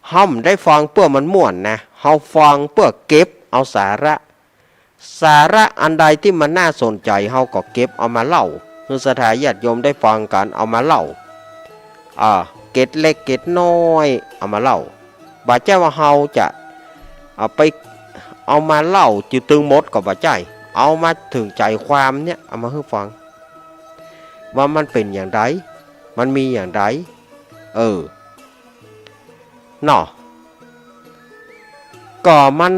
เฮาได้ฟังเพื่อมันม่วนนะเฮาฟังเพื่อเก็บเอาสาระอันใดที่มันน่าสนใจเฮาก็เก็บเอามาเล่าคือสถาญาติโยมได้ฟังกันเอามาเล่าเกตเล็กเกตน้อยเอามาเล่าบ่ใช่ว่าเฮาจะเอามาเล่าจืดตึงหมดก็บ่ใช่เอามาถึงใจความเนี่ยเอามาให้ฟังว่ามันเป็นอย่างไรมันมีอย่างไรเนาะก็มัน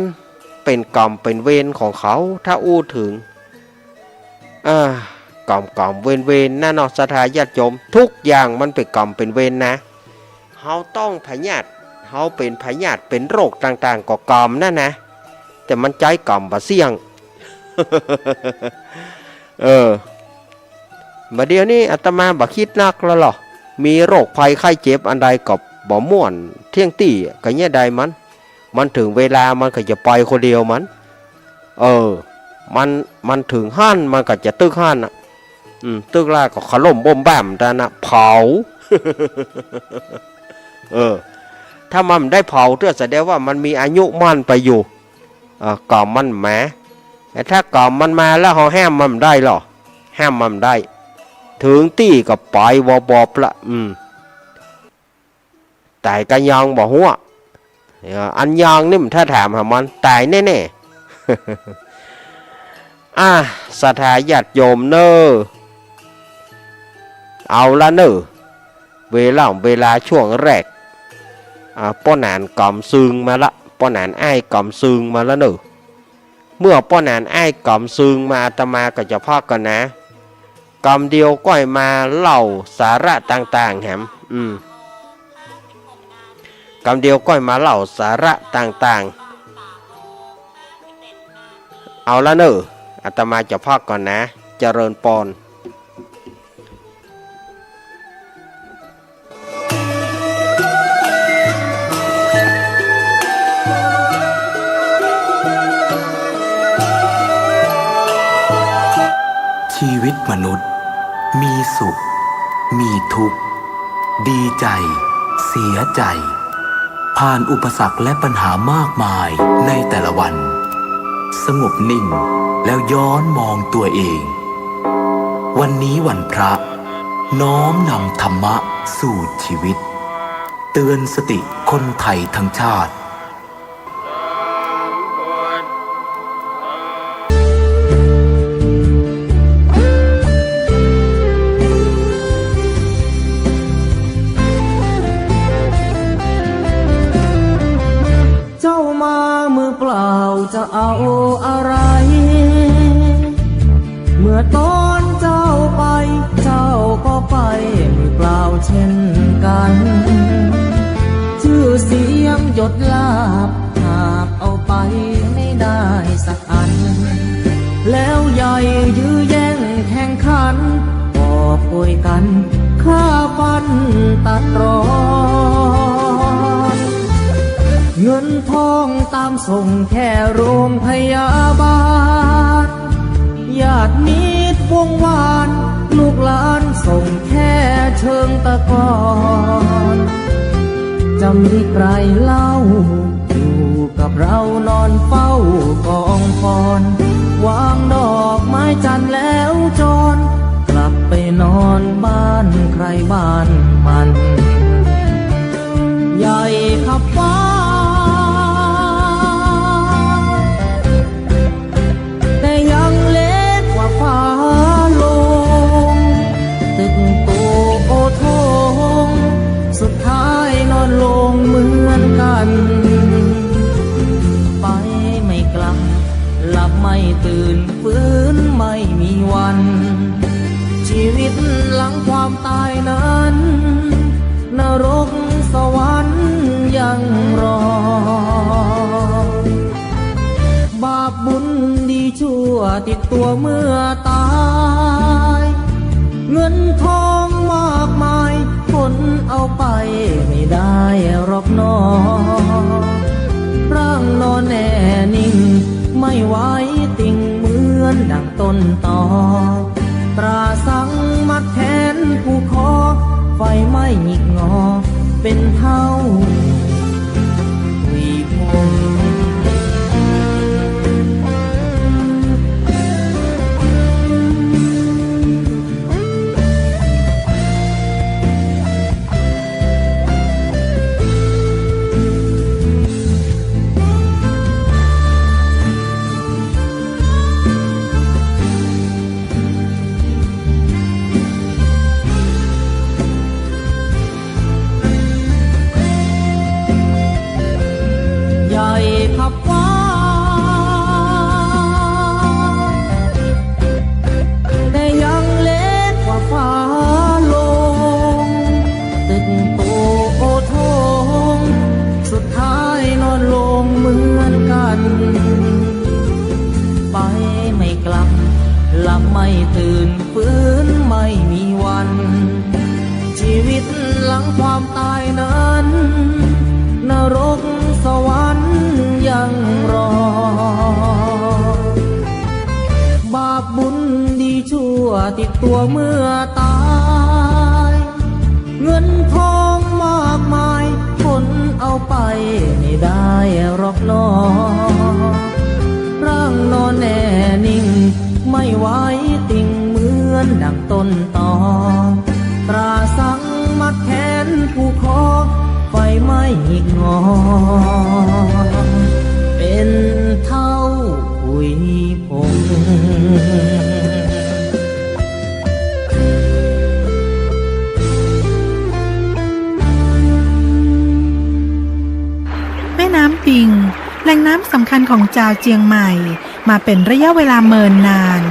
เป็นกรรมเป็นเวรของเขาถ้าอู้ถึงกรรมเวรนะเนาะสถาญาติโยมทุกอย่างมันเป็นกรรมเป็นเวรนะเฮาต้องพยาธิเฮาเป็นพยาธิเป็นโรคต่างๆก็กรรมนั่นนะแต่มันใจกรรมบ่เสี่ยงบัดเดี๋ยวนี้อาตมาบ่คิดนักแล้วหรอมีโรคภัยไข้เจ็บอันใดก็บ่ม่วนเที่ยงตี้ก็แย่ใดมันถึงเวลามันก็จะไปคนเดียวมันถึงห้านมันก็จะตึกห้านตึกล่าก็ขล่มบ่มบ้ามแต่นะเผา ถ้ามันได้เผาเพื่อแสดงว่ามันมีอายุมั่นไปอยู่ก่อมันแหมแต่ถ้าก่อมันมาแล้วเขาแห้มมันได้หรอแห้มมันได้ถึงตี้ก็ไปวอบละตายกันยองบ่หัวอันยองนี่มันถ้าถามหามันตายแน่ๆสถาญาติโยมเนอเอาละเนอเวลาช่วงแรกป้อนานกำซึงมาละป้อนานไอ้กำซึงมาแล้วเนอเมื่อป้อนานไอ้กำซึงมาอาตมาก็จะพากันนะกำเดียวก้อยมาเล่าสาระต่างๆแหมกำเดียวก้อยมาเล่าสาระต่างๆเอาละเนออาตมาจะพักก่อนนะเจริญปอนชีวิตมนุษย์มีสุขมีทุกข์ดีใจเสียใจผ่านอุปสรรคและปัญหามากมายในแต่ละวันสงบนิ่งแล้วย้อนมองตัวเองวันนี้วันพระน้อมนำธรรมะสู่ชีวิตเตือนสติคนไทยทั้งชาติจะเอาอะไรเมื่อตอนเจ้าไปเจ้าก็ไปมือเปล่าเช่นกันชื่อเสียงหยดลาบหากเอาไปไม่ได้สักอันแล้วใหญ่ยื้อแย่งแข่งขันก็ป่วยกันฆ่าฟันตัดรอนเงินทองตามส่งแค่โรงพยาบาลญาติมิตรวงวานลูกหลานส่งแค่เชิงตะกอนจะมีใครเล่าอยู่กับเรานอนเฝ้ากองฟอน วางดอกไม้จันทร์แล้วจรกลับไปนอนบ้านใครบ้านมันใหญ่ขับฟ้าแต่ยังเล็กกว่าฟ้าลงตึกโตโอทงสุดท้ายนอนลงเหมือนกันไปไม่กลับหลับไม่ตื่นฟื้นไม่มีวันชีวิตหลังความตายนั้นนรกสวรรค์ยังรอบาปบุญดีชั่วติดตัวเมื่อตายเงินทองมากมายคนเอาไปไม่ได้หรอกนอร่างนอนแน่นิ่งไม่ไหวติ่งเหมือนดังต้นตอตราสังมัดแขนผู้คอไฟไหม้หงิกงอเป็นเท่าวีพงขับฟ้าแต่ยังเล็กกว่าฟ้าลงตึกโตโอทงสุดท้ายนอนลงเหมือนกันไปไม่กลับหลับไม่ตื่นฟื้นไม่มีวันชีวิตหลังความตายนั้นนรกสวรรค์ยังรอบาปบุญดีชั่วติดตัวเมื่อตายเงินทองมากมายคนเอาไปไม่ได้หรอกนอร่างนอนแน่นิ่งไม่ไหวติ่งเหมือนดังต้นตอตราสังมัดแขนผู้คอไฟไหม้หงิกงอเป็นเท่าหุยผงแม่น้ำปิงแหล่งน้ำสำคัญของชาวเจียงใหม่มาเป็นระยะเวลาเมินนาน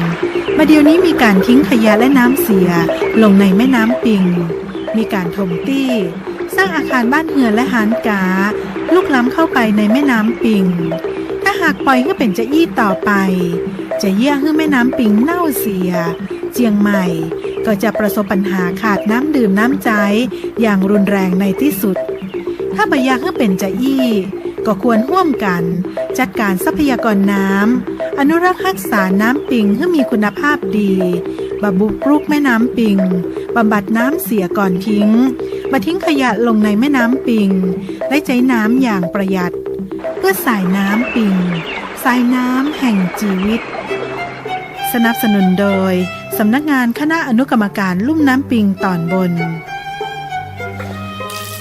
มาเดี๋ยวนี้มีการทิ้งขยะและน้ำเสียลงในแม่น้ำปิงมีการถมตี้สร้างอาคารบ้านเรือนและหานกาลุกล้ำเข้าไปในแม่น้ำปิงถ้าหากปล่อยให้เป็นจะอี้ต่อไปจะเยี่ยให้แม่น้ำปิงเน่าเสียเจียงใหม่ก็จะประสบปัญหาขาดน้ำดื่มน้ำใจอย่างรุนแรงในที่สุดถ้าบ่อยากให้เป็นจะอี้ก็ควรร่วมกันจัดการทรัพยากรน้ำอนุรักษ์รักษาน้ำปิงให้มีคุณภาพดีบำรุงแม่น้ำปิงบำบัดน้ำเสียก่อนทิ้งมาทิ้งขยะลงในแม่น้ำปิงและใช้น้ำอย่างประหยัดเพื่อสายน้ำปิงสายน้ำแห่งชีวิตสนับสนุนโดยสำนักงานคณะอนุกรรมการลุ่มน้ำปิงตอนบน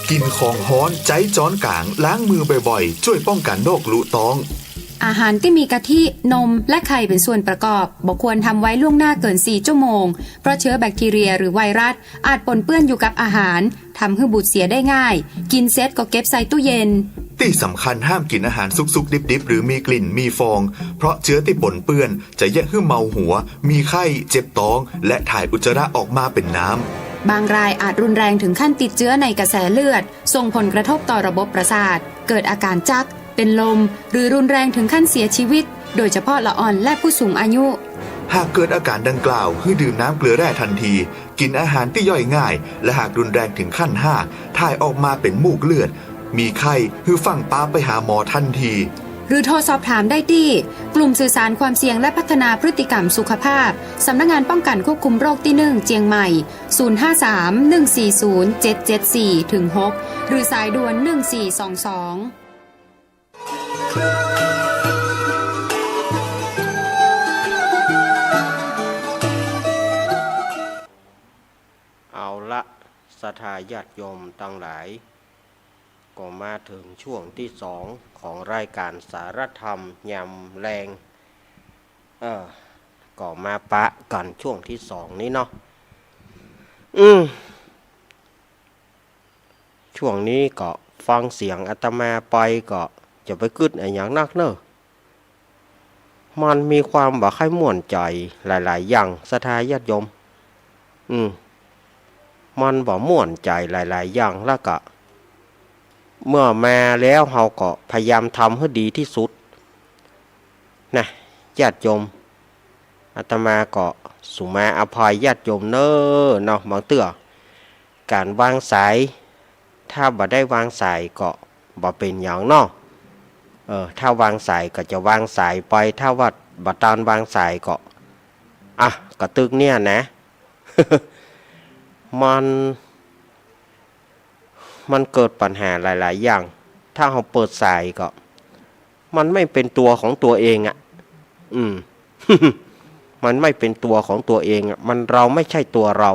กินของฮ้อนใจจ้อนกลางล้างมือบ่อยๆช่วยป้องกันโรคลุตองอาหารที่มีกะทินมและไข่เป็นส่วนประกอบบ่ควรทำไว้ล่วงหน้าเกิน4ชั่วโมงเพราะเชื้อแบคทีเรียหรือไวรัสอาจปนเปื้อนอยู่กับอาหารทำให้บูดเสียได้ง่ายกินเสร็จก็เก็บใส่ตู้เย็นที่สำคัญห้ามกินอาหารสุกๆดิบๆหรือมีกลิ่นมีฟองเพราะเชื้อที่ปนเปื้อนจะแยกให้เมาหัวมีไข้เจ็บท้องและถ่ายอุจจาระออกมาเป็นน้ำ บางรายอาจรุนแรงถึงขั้นติดเชื้อในกระแสเลือดส่งผลกระทบต่อระบบประสาทเกิดอาการจักเป็นลมหรือรุนแรงถึงขั้นเสียชีวิตโดยเฉพาะละอ่อนและผู้สูงอายุหากเกิดอาการดังกล่าวให้ดื่มน้ำเกลือแร่ทันทีกินอาหารที่ย่อยง่ายและหากรุนแรงถึงขั้น5ถ่ายออกมาเป็นมูกเลือดมีไข้ให้ฟังป้าไปหาหมอทันทีหรือโทรสอบถามได้ที่กลุ่มสื่อสารความเสี่ยงและพัฒนาพฤติกรรมสุขภาพสำนักงานป้องกันควบคุมโรคที่1เจียงใหม่053-140-774-6หรือสายด่วน1422 ศรัทธาญาติโยมทั้งหลายก็มาถึงช่วงที่สองของรายการสารธรรมยามแรงก็มาปะกันช่วงที่สองนี้เนาะช่วงนี้ก็ฟังเสียงอาตมาไปก็จะไปกึดอะไรอย่างนักเนอะมันมีความบ่ค่อยม่วนใจหลายๆอย่างศรัทธาญาติโยมมันบ่ม่วนใจหลายๆอย่างแล้วก็เมื่อมาแล้วเราก็พยายามทำให้ดีที่สุดนะญาติโยมอาตมาก็สุมาอภัยญาติโยมเนอะเนาะบางเตื้อการวางสายถ้าบ่ได้วางสายก็บ่เป็นอย่างเนาะถ้าวางสายก็จะวางสายไปถ้าว่าบ่ตานวางสายก็กระตึกเนี่ยนะ มันเกิดปัญหาหลายๆอย่างถ้าเราเปิดสายก็มันไม่เป็นตัวของตัวเองมันไม่เป็นตัวของตัวเองเราไม่ใช่ตัวเรา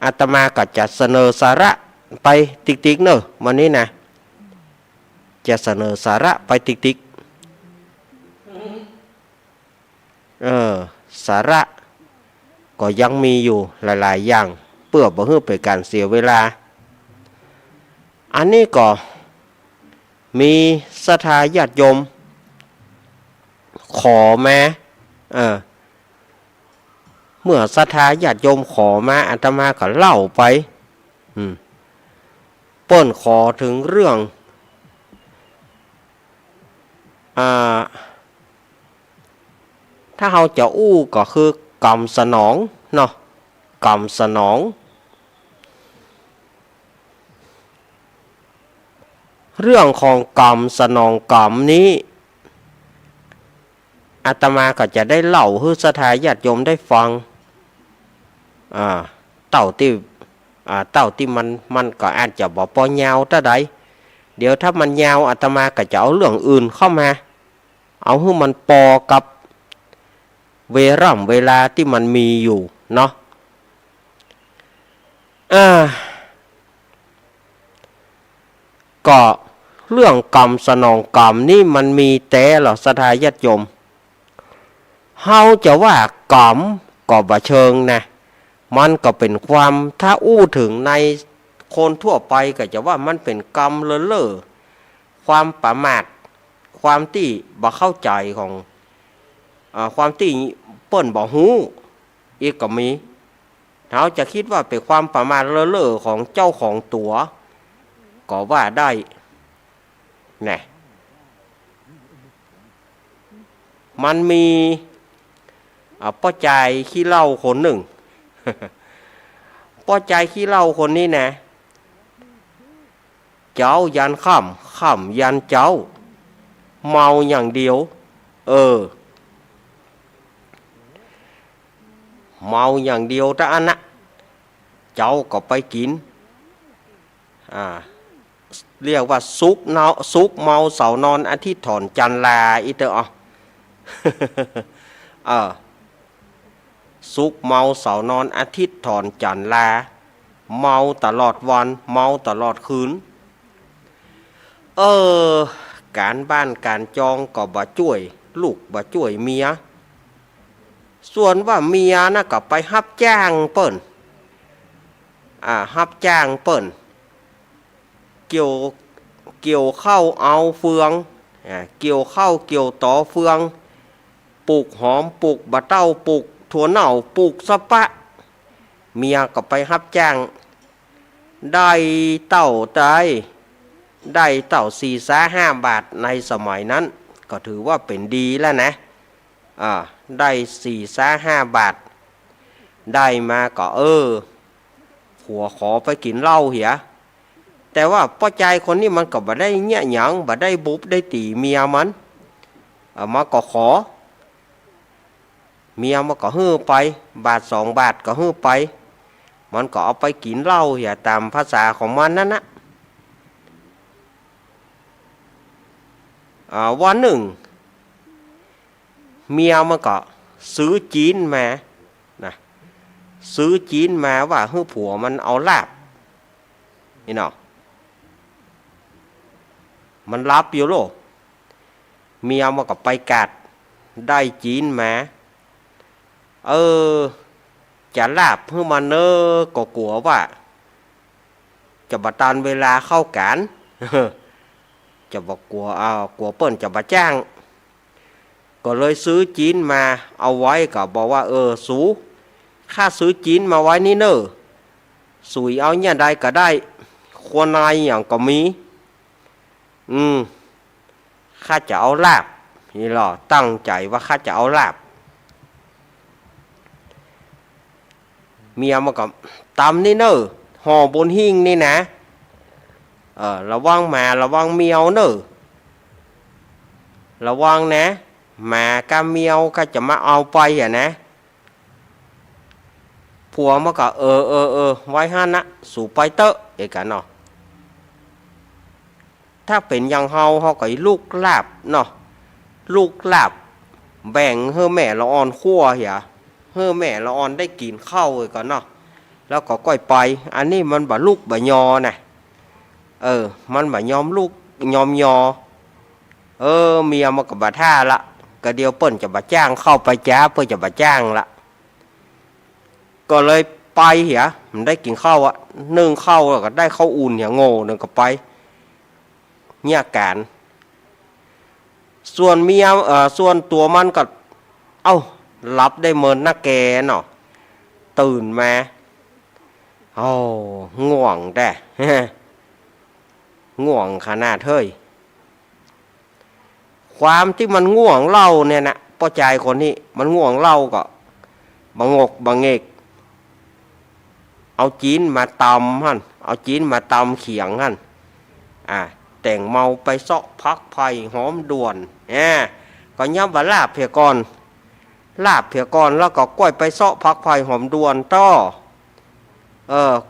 อาตมาก็จะเสนอสาระไปติ๊กๆเนอะวันนี้นะจะเสนอสาระไปติ๊กๆสาระก็ยังมีอยู่หลายๆอย่างเพื่อบ่ให้เป็นการเสียเวลาอันนี้ก็มีศรัทธาญาติโยมขอมาเมื่อศรัทธาญาติโยมขอมาอาตมาก็เล่าไปเปิ้นขอถึงเรื่องถ้าเราจะอู้ก็คือกรรมสนองเนาะกรรมสนองเรื่องของกรรมสนองกรรมนี้อาตมาก็จะได้เล่าให้ศรัทธาญาติโยมได้ฟังเต่าที่มันก็อาจจะบ่พอยาวเท่าใดเดี๋ยวถ้ามันยาวอาตมาก็จะเอาเรื่องอื่นเข้ามาเอาให้มันปอกับเวลาที่มันมีอยู่เนาะก็เรื่องกรรมสนองกรรมนี่มันมีแต่หรอศรัทธาญาติโยมเฮาจะว่ากรรมก็บ่เชิงนะมันก็เป็นความถ้าอู้ถึงในคนทั่วไปก็จะว่ามันเป็นกรรมเล่อความประมาทความที่บ่เข้าใจของความที่เปิ้นบ่ฮู้อีกก็มีเราจะคิดว่าเป็นความประมาทเล่อของเจ้าของตัวก็ว่าได้นะมันมีป้าใจขี้เหล้าคนหนึ่ง ป้าใจขี้เหล้าคนนี้นะเจ้ายันค่ำยันเจ้าเมาอย่างเดียวเมาอย่างเดียวท่านนะเจ้าก็ไปกินเรียกว่าซุกเมาเสานอนอาทิตย์ถอนจันลาอีเตอซุกเมาเสานอนอาทิตย์ถอนจันลาเมาตลอดวันเมาตลอดคืนการบ้านการจองก็บ่ช่วยลูกบ่ช่วยเมียส่วนว่าเมียนะก็ไปรับจ้างเปิ้นรับจ้างเปิ้นเกี่ยวเข้าเอาเฟืองเกี่ยวเข้าเกี่ยวต่อเฟืองปลูกหอมปลูกบะเต้าปลูกถั่วเน่าปลูกสะปะเมียก็ไปรับจ้างได้เต้า4-5 บาทในสมัยนั้นก็ถือว่าเป็นดีแล้วนะได้ 4-5 บาทได้มาก็ผัวขอไปกินเหล้าเหียแต่ว่าป้าใจคนนี้มันก็บ่ได้เงี้ยหยังบ่ได้บุบได้ตีเมียมันมาก็ขอเมียมันก็ฮื้อไปบาท2 บาทก็ฮื้อไปมันก็เอาไปกินเหล้าเหียตามภาษาของมันนั่นนะวันหนึ่งเมียมันก็ ซื้อจีนมานะซื้อจีนมาว่าให้ผัวมันเอาลาบนี่เนาะมันรับอยู่โลเมียมันก็ไปกัดได้จีนมาจะลาบให้มันก็กลัวว่าจะบัดตันเวลาเข้ากัน จะบอกกลัวเปิ้นจะมาจ้างก็เลยซื้อจีนมาเอาไว้ก็บอกว่าสูค่าซื้อจีนมาไว้นี่เนอะสุยเอาเนี่ยใดก็ได้ควรนายอย่างก็มีข้าจะเอาลาบนี่หรอตั้งใจว่าข้าจะเอาลาบเมียมันก็ตำนี่เนอะห่อบนหิ้งนี่นะระวังหมาระวังเมียวเนอะระวังนะหมากับเมียวก็จะมาเอาไปนะผัวมันก็ไว้ห้านะสู่ไปเตอะเอกเนาะถ้าเป็นอย่างเฮาก็ลูกลาบเนาะลูกลาบแบ่งให้แม่ละอ่อนคั่วเหี่ยให้แม่ละอ่อนได้กินข้าวเลยก่อนเนาะแล้วก็ก้อยไปอันนี้มันบ่ลูกบ่ยอนะมันบ่ยอมลูกยอมยอเมียมันก็บ่ท่าละก็เดียวเปิ้นจะบ่จ้างเข้าไปจ้าเปิ้นจะบ่จ้างละก็เลยไปเหี่ยมันได้กินข้าวนึ่งข้าวแล้วก็ได้ข้าวอุ่นเหี่ยโง่นึงก็ไปเนี่ยการส่วนเมียส่วนตัวมันก็รับได้เมินนักแกเนาะตื่นมาง่วงแต่ ง่วงขนาดเฮ้ยความที่มันง่วงเล่าเนี่ยนะพ่อใจคนนี้มันง่วงเล่าก็บางกบางเอกเอาจีนมาตำหั่นเอาจีนมาตำเขียงหั่นแต่งเมาไปเซาะพักไผ่หอมด่วนก็ย้ำว่าลาบเพียก่อนแล้วก็ก้อยไปเซาะพักไผ่หอมด่วนต่อ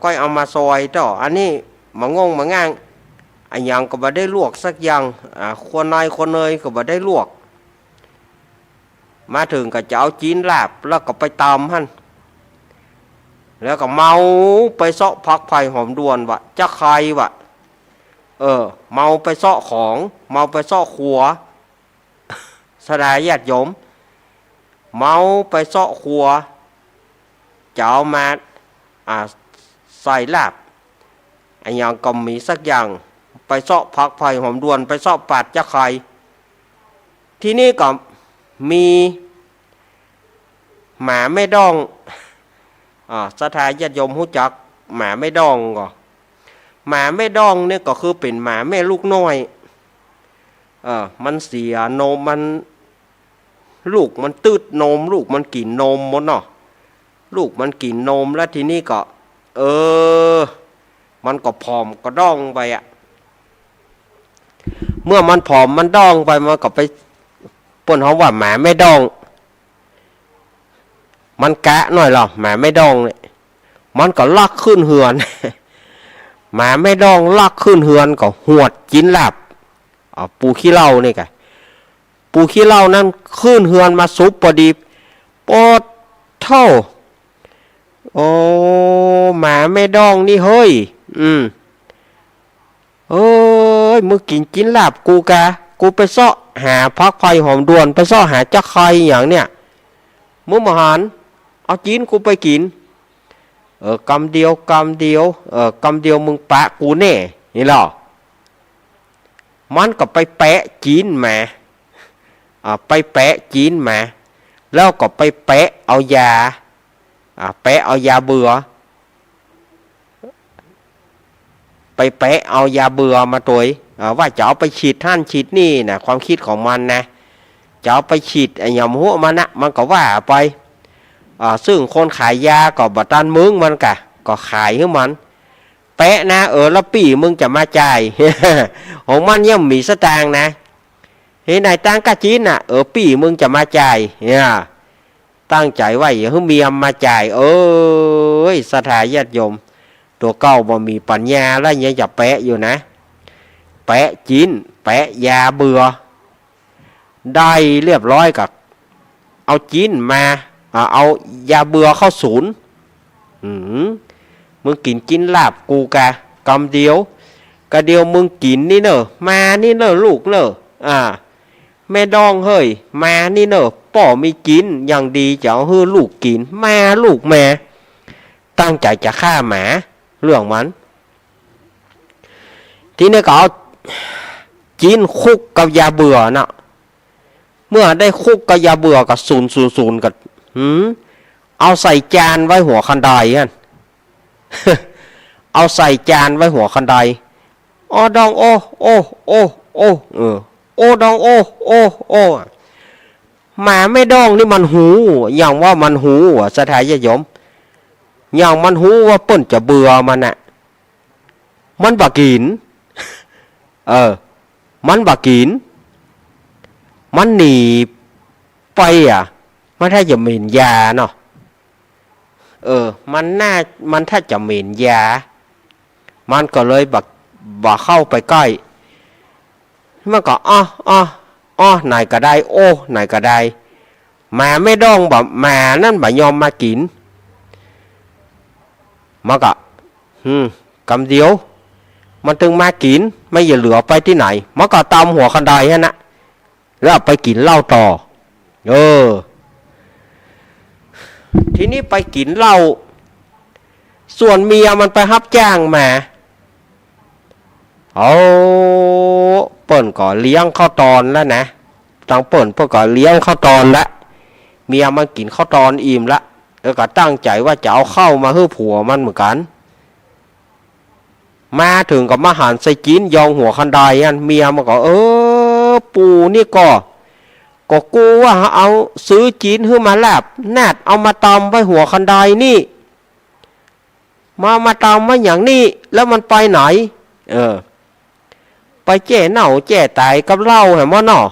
ก้อยเอามาซอยต่ออันนี้มางงมาง่างอันยังก็บ่ได้ลวกสักอย่างคนนายคนเนยก็บ่ได้ลวกมาถึงก็จะเอาจีนลาบแล้วก็ไปตำหั่นแล้วก็เมาไปเซาะพักไผ่หอมด่วนวะจะใครวะเมาไปเซาะของเมาไปเซาะขัวสดายญาติโยมเมาไปเซาะขัวจะเอามาใส่ลาบอันยังก็มีสักอย่างไปเซาะพักไผ่หอมด่วนไปเซาะปาดจะใครที่นี่ก็มีหมาไม่ดองสถานญาติโยมรู้จักหมาไม่ดองก็หมาไม่ดองเนี่ยก็คือเป็นหมาแม่ลูกน้อยมันเสียนมมันลูกมันตืดนมลูกมันกินนมหมดเนาะลูกมันกินนมแล้วทีนี้ก็มันก็ผอมก็ดองไปเมื่อมันผอมมันดองไปมันก็ไปป่นเขาว่าหมาไม่ดองมันกะหน่อยหรอหมาไม่ดองเนี่ยมันก็ลักขึ้นเหือน หมาไม่ดองลักขึ้นเหือนก็หวดจินหลับปูขี้เหล้านี่ไงปูขี้เหล้านั้นขึ้นเหือนมาซุปพอดีปอดเท่าหมาไม่ดองนี่เฮ้ยมึงกินลาบกูไปเสาะหาพักไผ่หอมด่วนไปเสาะหาจักไข่อย่างเนี้ยมึงมาหันเอาจีนกูไปกินกำเดียวกำเดียวมึงปะกูแน่นี่หรอมันก็ไปแปะจีนมาไปแปะจีนมาแล้วก็ไปแปะเอายาเบื่อไปแปะเอายาเบื่อมาตัวว่าจะเอาไปฉีดท่านฉีดนี่นะความคิดของมันนะจะเอาไปฉีดอย่าหัวมันนะมันก็ว่าไปซึ่งคนขายยาก็บัตันมึงมันก็ขายให้มันแปะนะแล้วปีมึงจะมาจ่าย ของมันยังมีสตางค์นะเฮ้ยนายตั้งกะจีนน่ะปีมึงจะมาจ่ายเนี่ยตั้งใจไว้อย่าให้เมียมาจ่ายสถาญาติโยมตัวเก้าบ่มีปัญญาแล้วยังจะแปะอยู่นะแปะจีนแปะยาเบื่อได้เรียบร้อยกับ เอาจีนมาเอายาเบื่อเข้าศูนย์มึงกินกินลาบกูกะกำเดียวกะเดียวมึงกินนี่เนอะมานี่เนอะลูกเนอะแม่ดองเฮ้ยมานี่เนอะป่อมีกินอย่างดีจะเอาให้ลูกกินมาลูกแม่ตั้งใจจะฆ่าหมาเรื่องมันทีนี้ก็เอาจีนคุกกับยาเบื่อนะเมื่อได้คุกกับยาเบื่อกับ000กับเอาใส่จานไว้หัวคันไดกัน เอาใส่จานไว้หัวคันไดอ้อดองโอ้โอ้โอ้โอ้โอ้ดองโอ้โอ้โอ้หมาไม่ดองนี่มันหูอย่างว่ามันหูสถายยมอย่างมันหูว่าเปิ้นจะเบื่อมันน่ะมันบ่กินมันบ่กินมันหนีไปมันถ้าจะเหม็นยาเนาะมันถ้าจะเหม็นยามันก็เลยบ่เข้าไปใกล้มันก็ไหนก็ได้โอ้ไหนก็ได้มาไม่ดองแบบมานั่นบ่ยอมมากินมันก็กำเดียวมันถึงมากินไม่อย่าเหลือไปที่ไหนมันก็ตามหัวคันไดฮะนะแล้วไปกินเหล้าต่อทีนี้ไปกินเหล้าส่วนเมียมันไปรับจ้างมาเปิ่นก็เลี้ยงข้าวตอนแล้วนะทางเปิ่นก็เลี้ยงข้าวตอนละเมียมันกินข้าวตอนอิ่มละแล้วก็ตั้งใจว่าจะเอาข้าวมาให้ผัวมันเหมือนกันมาถึงกับมาหันใส่จีนยองหัวคันไดเมียมันก็ปูนี่ก็กูว่าเอาซื้อจีนขึ้นมาลาบนาดเอามาตำไว้หัวคันไดนี่มาตำมาอย่างนี้แล้วมันไปไหนไปแจ้เน่าแจ้ตายกับเหล้าเหรอมะเนาะ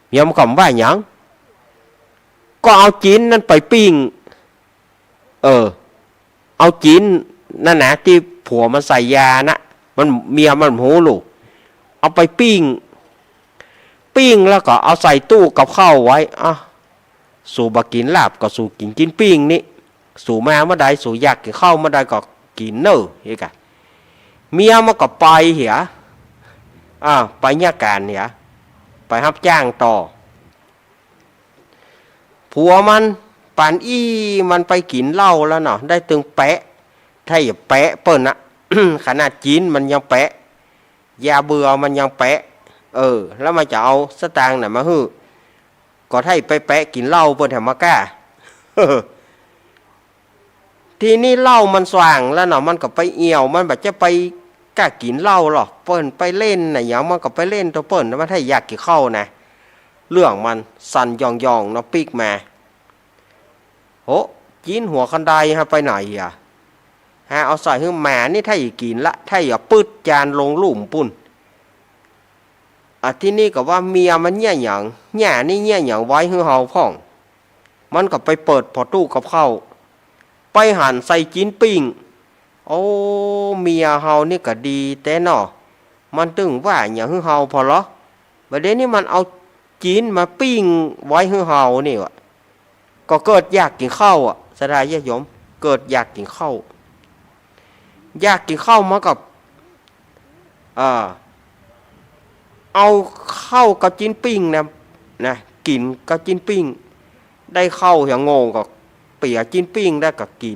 เมียมันก็ว่าอย่างก็เอาจีนนั่นไปปิ้งเอาจีนนั่นนะที่ผัวมันใส่ยานะมันเมียมันหูลูกเอาไปปิ้งแล้วก็เอาใส่ตู้กับข้าวไว้สู่บกินลาบก็สู่กินปิ้งนี่สู่มาเมื่อใดสู่อยากกินข้าวเมื่อใดก็กินเนอะเฮ้ยกะเมียมันก็ไปเหียไปเนี่ยการเหียไปรับจ้างต่อผัวมันปานมันไปกินเหล้าแล้วเนาะได้ตึงแปะถ้าอย่าแปะเปิ้นนะ ขนาดจีนมันยังแปะยาเบื่อมันยังแปะแล้วมันจะเอาสตางค์ไหนมาฮื้อก็ให้ไปแปะกินเหล้าเปิ้นแถมมากล้า ทีนี้เหล้ามันสว่างแล้วเนาะมันก็ไปเอี่ยวมันแบบจะไปกล้ากินเหล้าหรอกเปิ้นไปเล่นน่ะอย่างมันก็ไปเล่นตัวเปิ้นมันถ้าอยากกินข้าวนะเรื่องมันสั่นยองเนาะปีกมาโหจีนหัวคันไดไปไหนเอาใส่ให้หมานี่ถ้าอย่ากินละถ้าอย่าปืดจานลงหลุมปุ่นที่นี่ก็ว่าเมียมันเนี่ยอย่างนี่เนี่ยอย่างไว้ให้เฮาพ่องมันก็ไปเปิดพอตู้กับข้าวไปหั่นใส่จีนปิ้งเมียเฮานี่ก็ดีแต่เนาะมันตึงว่าอย่างให้เฮาพอเหรอประเด็นนี้มันเอาจีนมาปิ้งไว้ให้เฮานี่วะก็เกิดอยากกินข้าวสดายญาติโยมเกิดอยากกินข้าวมากับเอาข้าวกับจีนปิ้งนะกินกับจีนปิ้งได้ข้าวอย่างงงกับเปียจีนปิ้งได้กับกิ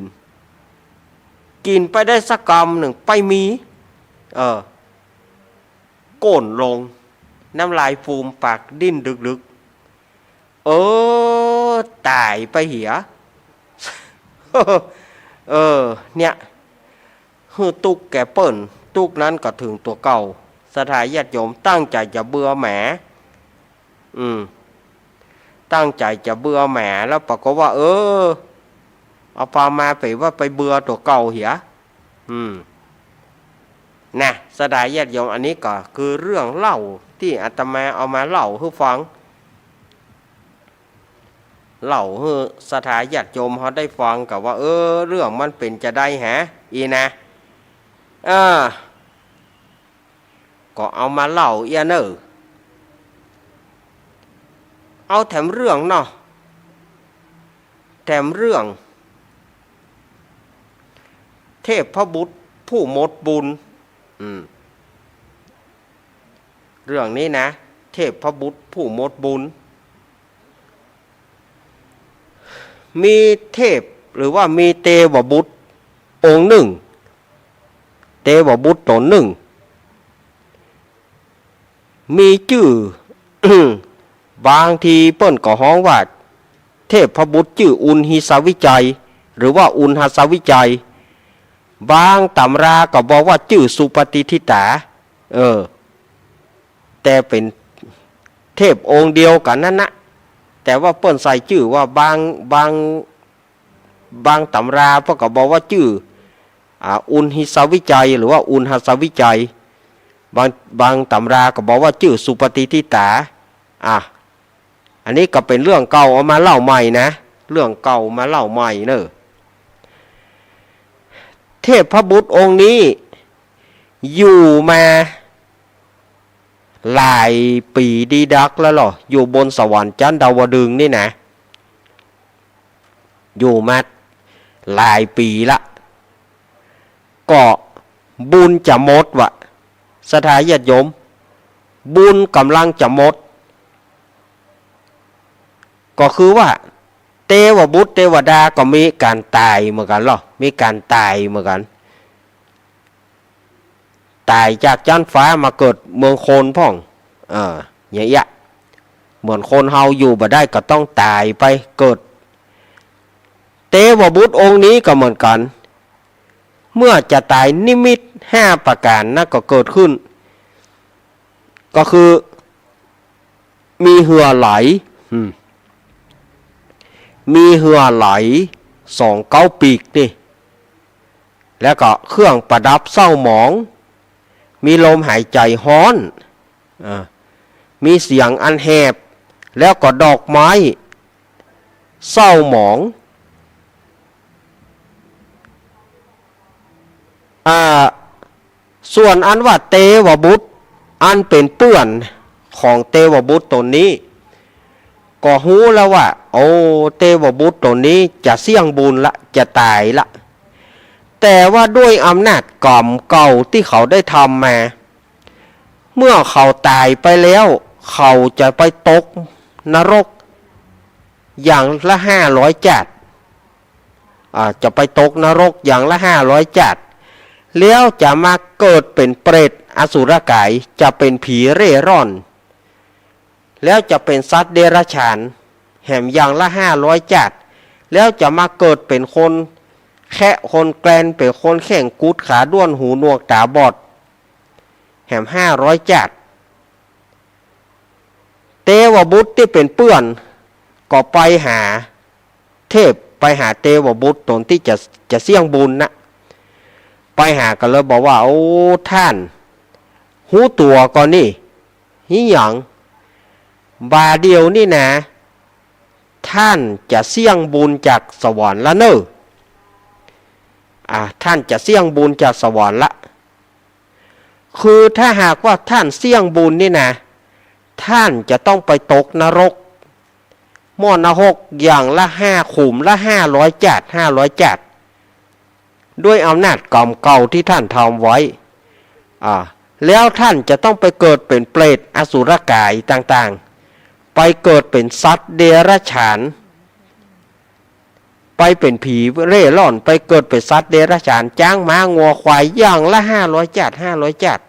นไปได้สักกำหนึ่งไปมีโก่นลงน้ำลายฟูมปากดิ้นดึกตายไปเหีย เนี่ยคือตุกแกเปิ่นตุกนั้นก็ถึงตัวเก่าสถาญาติโยมตั้งใจจะเบื่อแหมตั้งใจจะเบื่อแหมแล้วปรากฏว่าเอาปลามาไปว่าไปเบื่อตัวเก่าเหียนะสถาญาติโยมอันนี้ก็คือเรื่องเล่าที่อาตมาเอามาเล่าให้ฟังเล่าให้สถาญาติโยมเขาได้ฟังกับว่าเรื่องมันเป็นจะได้อีนะก็เอามาเล่าเน เอาแถมเรื่องเนาะแถมเรื่องเทพพบุตรผู้หมดบุญเรื่องนี้นะเทพพบุตรผู้หมดบุญมีเทพหรือว่ามีเทวบุตรองค์หนึ่งเทวบุตรตนหนึ่งมีชื่อ บางทีเปิ้นก็ฮ้องว่าเทพพบุตรชื่ออุณหิสาวิจัยหรือว่าอุณหสาวิจัยบางตำราก็บอกว่าชื่อสุปฏิทิตาแต่เป็นเทพองค์เดียวกันนั่นนะแต่ว่าเปิ้นใส่ชื่อว่าบางตำราเพิ่นก็บอกว่าชื่ออุณหิสาวิจัยหรือว่าอุณหสาวิจัยบางตำราก็บอกว่าชื่อสุปฏิทิตาอันนี้ก็เป็นเรื่องเก่าเอามาเล่าใหม่นะเรื่องเก่ามาเล่าใหม่เนอะเทพพบุตรองค์นี้อยู่มาหลายปีดีดักแล้วหรออยู่บนสวรรค์ชั้นดาวดึงส์นี่นะอยู่มาหลายปีละก็บุญจะหมดวะสถาญาติโยมบุญกำลังจะหมดก็คือว่าเทวบุตรเทวดาก็มีการตายเหมือนกันหรอมีการตายเหมือนกันตายจากชั้นฟ้ามาเกิดเมืองโคนพ่องอย่างเงี้ยเหมือนคนเฮาอยู่บ่ได้ก็ต้องตายไปเกิดเทวบุตรองค์นี้ก็เหมือนกันเมื่อจะตายนิมิต5ประการนั่นก็เกิดขึ้นก็คือมีเหือไหลมีเหือไหล2 ปีกนี่แล้วก็เครื่องประดับเศร้าหมองมีลมหายใจฮ้อนมีเสียงอันแหบแล้วก็ดอกไม้เศร้าหมองส่วนอันว่าเทวบุตรอันเป็นเปื้อนของเทวบุตรตนนี้ก็หูแล้วว่าโอ้เทวบุตรตนนี้จะเสี่ยงบุญละจะตายละแต่ว่าด้วยอำนาจกรรมเก่าที่เขาได้ทำมาเมื่อเขาตายไปแล้วเขาจะไปตกนรกอย่างละ500 จัดจะไปตกนรกอย่างละ500 จัดแล้วจะมาเกิดเป็นเปรตอสุรกายจะเป็นผีเร่ร่อนแล้วจะเป็นสัตว์เดรัจฉานแหมอย่างละ500 จัดแล้วจะมาเกิดเป็นคนแค่คนแกลนเป็นคนแข่งกุดขาด้วนหูหนวกตาบอดแหม500 จัดเทวบุตรที่เป็นเปื้อนก็ไปหาเทพไปหาเทวบุตรตนที่จะเสี่ยงบุญนะไปหากันเลยบอกว่าโอ้ท่านหูตัวก่อนนี่หิหยังบาเดียวนี่นะท่านจะเสี่ยงบุญจากสวรรค์ละเนอะท่านจะเสี่ยงบุญจากสวรรค์ละคือถ้าหากว่าท่านเสี่ยงบุญนี่นะท่านจะต้องไปตกนรกหม้อนรกอย่างละ5 ขุมละ500 จัด500 จัดด้วยอำนาจกรรมเก่าที่ท่านทำไว้แล้วท่านจะต้องไปเกิดเป็นเปรตอสุรกายต่างๆไปเกิดเป็นสัตว์เดรัจฉานไปเป็นผีเร่ร่อนไปเกิดเป็นสัตว์เดรัจฉานจ้างม้างัวควายอย่างละ500 จัด500 จัด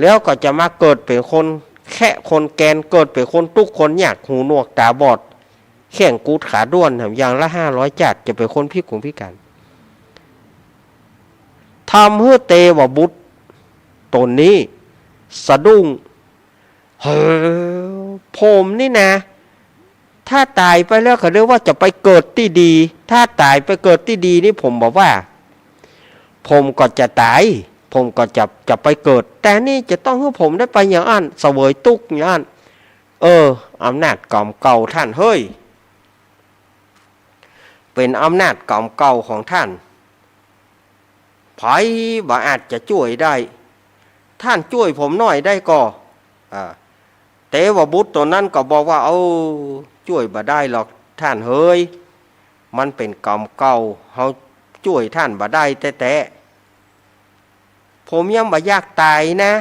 แล้วก็จะมาเกิดเป็นคนแค่คนแกนเกิดเป็นคนทุกคนอยากหูหนวกตาบอดแข่งกูดขาด้วนอย่างละ500 จัดจะเป็นคนพิกลพิการทำให้เทวบุตรตนนี้สะดุ้งผมนี่นะถ้าตายไปแล้วเขาเรียกว่าจะไปเกิดที่ดีถ้าตายไปเกิดที่ดีนี่ผมบอกว่าผมก็จะตายผมก็จะไปเกิดแต่นี่จะต้องให้ผมได้ไปอย่างอันเสวยทุกข์อย่างอันอำนาจกรรมเก่าท่านเฮ้ยเป็นอำนาจกรรมเก่าของท่านไผบ่อาจจะช่วยได้ท่านช่วยผมหน่อยได้ก็แต่ วบุตรตัวนั้นก็บอกว่าเอาช่วยบ่ได้หรอกท่านเฮ้ยมันเป็นกรรมเก่าเฮาช่วยท่านบ่ได้แต่ผมยังบ่อยากตายนะ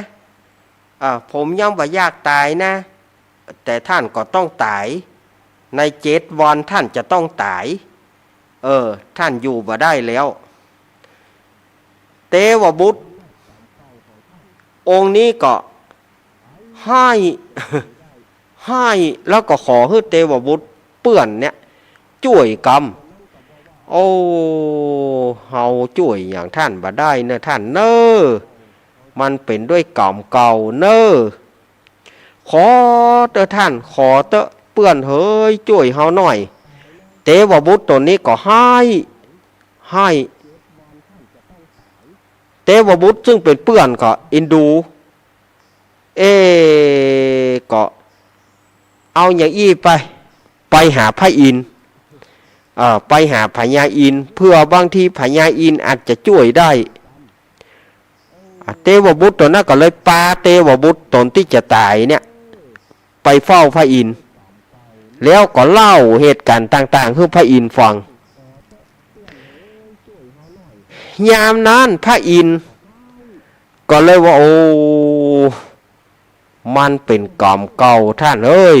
ผมยังบ่อยากตายนะแต่ท่านก็ต้องตายใน7 วันท่านจะต้องตายท่านอยู่บ่ได้แล้วเทวบุตรองค์นี้ก็ให้แล้วก็ขอให้เทวบุตรเปื้อนเนี่ยช่วยกรรมโอ้เฮาช่วยอย่างท่านบ่ได้เนอะท่านเนอะมันเป็นด้วยกรรมเก่าเนอะขอเตอะท่านขอเตอะเปื้อนเฮ้ยช่วยเฮาหน่อยเทวบุตรตัวนี้ก็ให้เทวบุตรซึ่งเป็นเปื้อนก็อินดูก็เอาอย่างอี้ไปหาพระอินทร์ไปหาพญาอินทร์เพื่อบางทีพญาอินทร์อาจจะช่วยได้เทวบุตรตัวนั้นก็เลยปาเทวบุตรตนที่จะตายเนี่ยไปเฝ้าพระอินทร์แล้วก็เล่าเหตุการณ์ต่างๆให้พระอินทร์ฟังยามนั้นพระอินทร์ก็เลยว่าโอ้มันเป็นกรรมเก่าท่านเอ้ย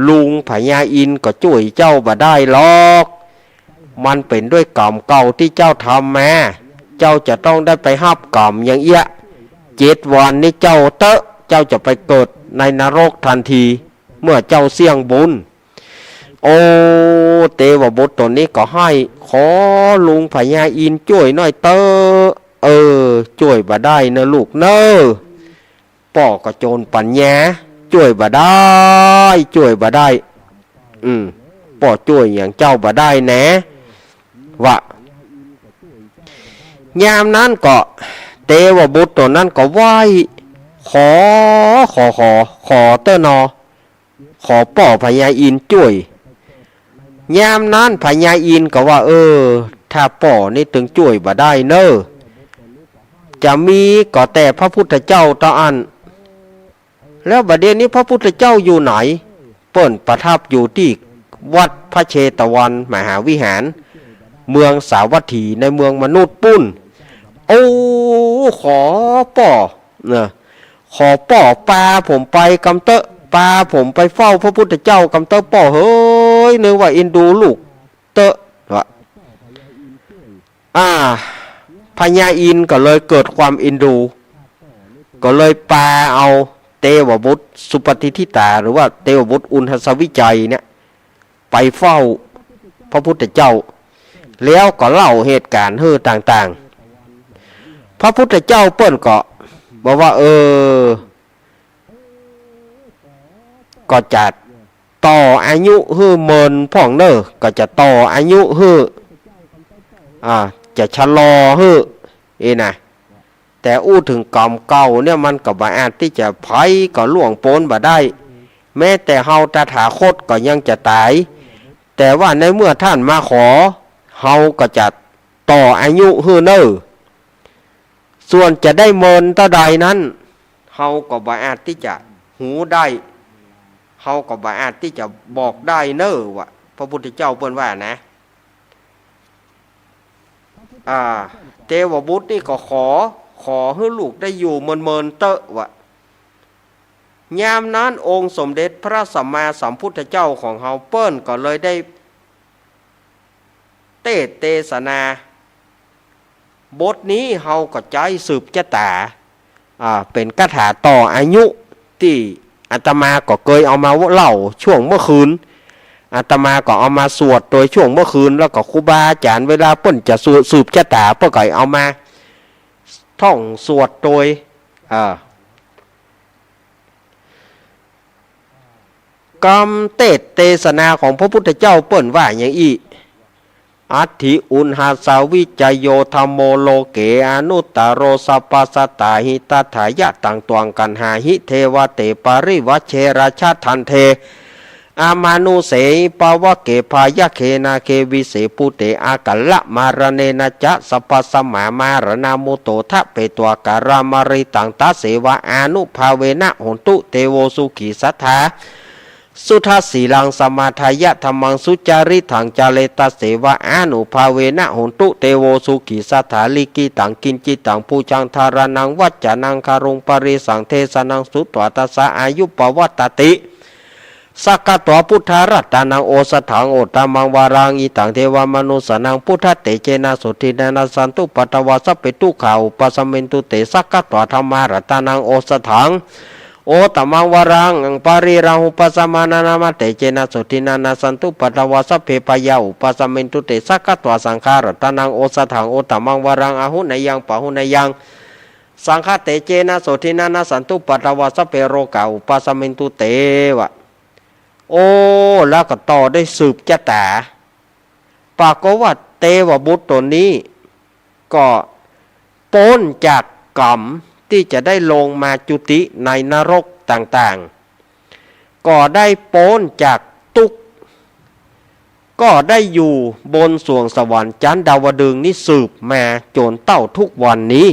ลุงพญาอินทร์ก็ช่วยเจ้าบ่ได้หรอกมันเป็นด้วยกรรมเก่าที่เจ้าทำมาเจ้าจะต้องได้ไปรับกรรมอย่างเอี้ย7 วันนี้เจ้าจะไปเกิดในนรกทันทีเมื่อเจ้าเสี่ยงบุญโอ้เทวบุตรตัวนี้ก็ให้ขอลุงพญาอินทร์ช่วยหน่อยเตอช่วยบ่ได้นะลูกเนอะป่อก็โจรปัญญาช่วยบ่ได้ป่อช่วยอย่างเจ้าบ่ได้แนะว่ายามนั้นก็เทวบุตรตัวนั้นก็ไหว้ขอเตอนอขอป่อพญาอินทร์ช่วยยามนั้นพญาอินทร์ก็ว่าถ้าป่อนี่ถึงช่วยบ่ได้เนอะจะมีก็แต่พระพุทธเจ้าตาอันแล้วบัดเดี๋ยวนี้พระพุทธเจ้าอยู่ไหนเปิ้นประทับอยู่ที่วัดพระเชตวันมหาวิหารเมืองสาวัตถีในเมืองมนุษย์ปุ้นโอ้ขอป่อขอป่อปาผมไปกำเตอะปาผมไปเฝ้าพระพุทธเจ้ากำเตอะป่อเฮ้ยนึกว่าเอ็นดูลูกเตอะวะพญาอินทร์ก็เลยเกิดความเอ็นดูก็เลยปาเอาเทวบุตรสุปฏิทิตาหรือว่าเทวบุตรอุณหสวิจัยเนี่ยไปเฝ้าพระพุทธเจ้าแล้วก็เล่าเหตุการณ์ต่างๆพระพุทธเจ้าเปิ้นก็บอกว่าก็จะต่ออายุเมินพ่องเนอก็จะต่ออายุจะชะลอนะแต่อู้ถึงกรรมเก่าเนี่ยมันก็บ่อาจที่จะไผก็ล่วงพ้นบ่ได้แม้แต่เฮาตถาคตก็ยังจะตายแต่ว่าในเมื่อท่านมาขอเฮาก็จะต่ออายุเนอส่วนจะได้เมินเท่าใดนั้นเฮาก็บ่อาจที่จะหูได้เฮาก็บ่อาจที่จะบอกได้เนอว่าพระพุทธเจ้าเปิ้นว่านะเทวบุตรนี่ก็ขอให้ลูกได้อยู่เมินเตอะวะยามนั้นองค์สมเด็จพระสัมมาสัมพุทธเจ้าของเฮาเปิ้นก็เลยได้เทศนาบทนี้เฮาก็ใจสืบชะตาเป็นคาถาต่ออายุที่อาตมาก็เคยเอามาเล่าช่วงเมื่อคืนอาตมาก็เอามาสวดโดยช่วงเมื่อคืนแล้วก็ครูบาอาจารย์เวลาเปิ้นจะสืบชะตาเปิ้นก็เอามาท่องสวดโดยกรรมเทศนาของพระพุทธเจ้าเปิ้นว่าอย่างอีอัตถิอุณหาสาวิจโยธรรมโมโลเกอนุตตโรสัพพสตาหิตถายะตังตวงกันหาหิเทวเตปริวัชเชราชาทันเท อามานุเสปาวะเกพายะเคนาเควิเสปุเตอากัลละมารเนนะจะสัพพสมามารณามุโตทะเปตัวการามาริตังตาเสวะอานุภาเวนะหนตุเตโวสุขีสัทธาสุทัสสีลังสมาทายะธรรมังสุจาริถังจาเลตเสวะอานุภาเวนะหนตุเตโวสุขีสัทธาลิกิตังกินจิตังปูจังธารนังวัจจานังคารุงปริสังเทสนังสุตวตัสสะอายุปวัตตติสักกะตัวพุทธารัตตานังโอสถังโอตามังวารังอิตังเทวามนุสนังพุทธเตเจนะสุทินานาสันตุปัตตวาสเปตุขาอุปสมินตุเตสักกะตัวธรรมารัตตานังโอสถังโอตมังวรังอังปาริรังอุปสมานานามาเตเจนะสุทินานาสันตุปัตตวาสเพปยาอุปสมินตุเตสักกะตัวสังขารัตตานังโอสถังโอตมังวรังอาหุนยังปะหุนยังสังฆเตเจนะสุทินานาสันตุปัตตวาสเปโรกาอุปสมินตุเตวะโอ้แล้วก็ต่อได้สืบจตาปรากฏว่าเทวบุตรตัวนี้ก็พ้นจากกรรมที่จะได้ลงมาจุติในนรกต่างๆก็ได้พ้นจากทุกข์ก็ได้อยู่บนสวงสวรรค์ชั้นดาวดึงส์นี้สืบมาจนเต้าทุกวันนี้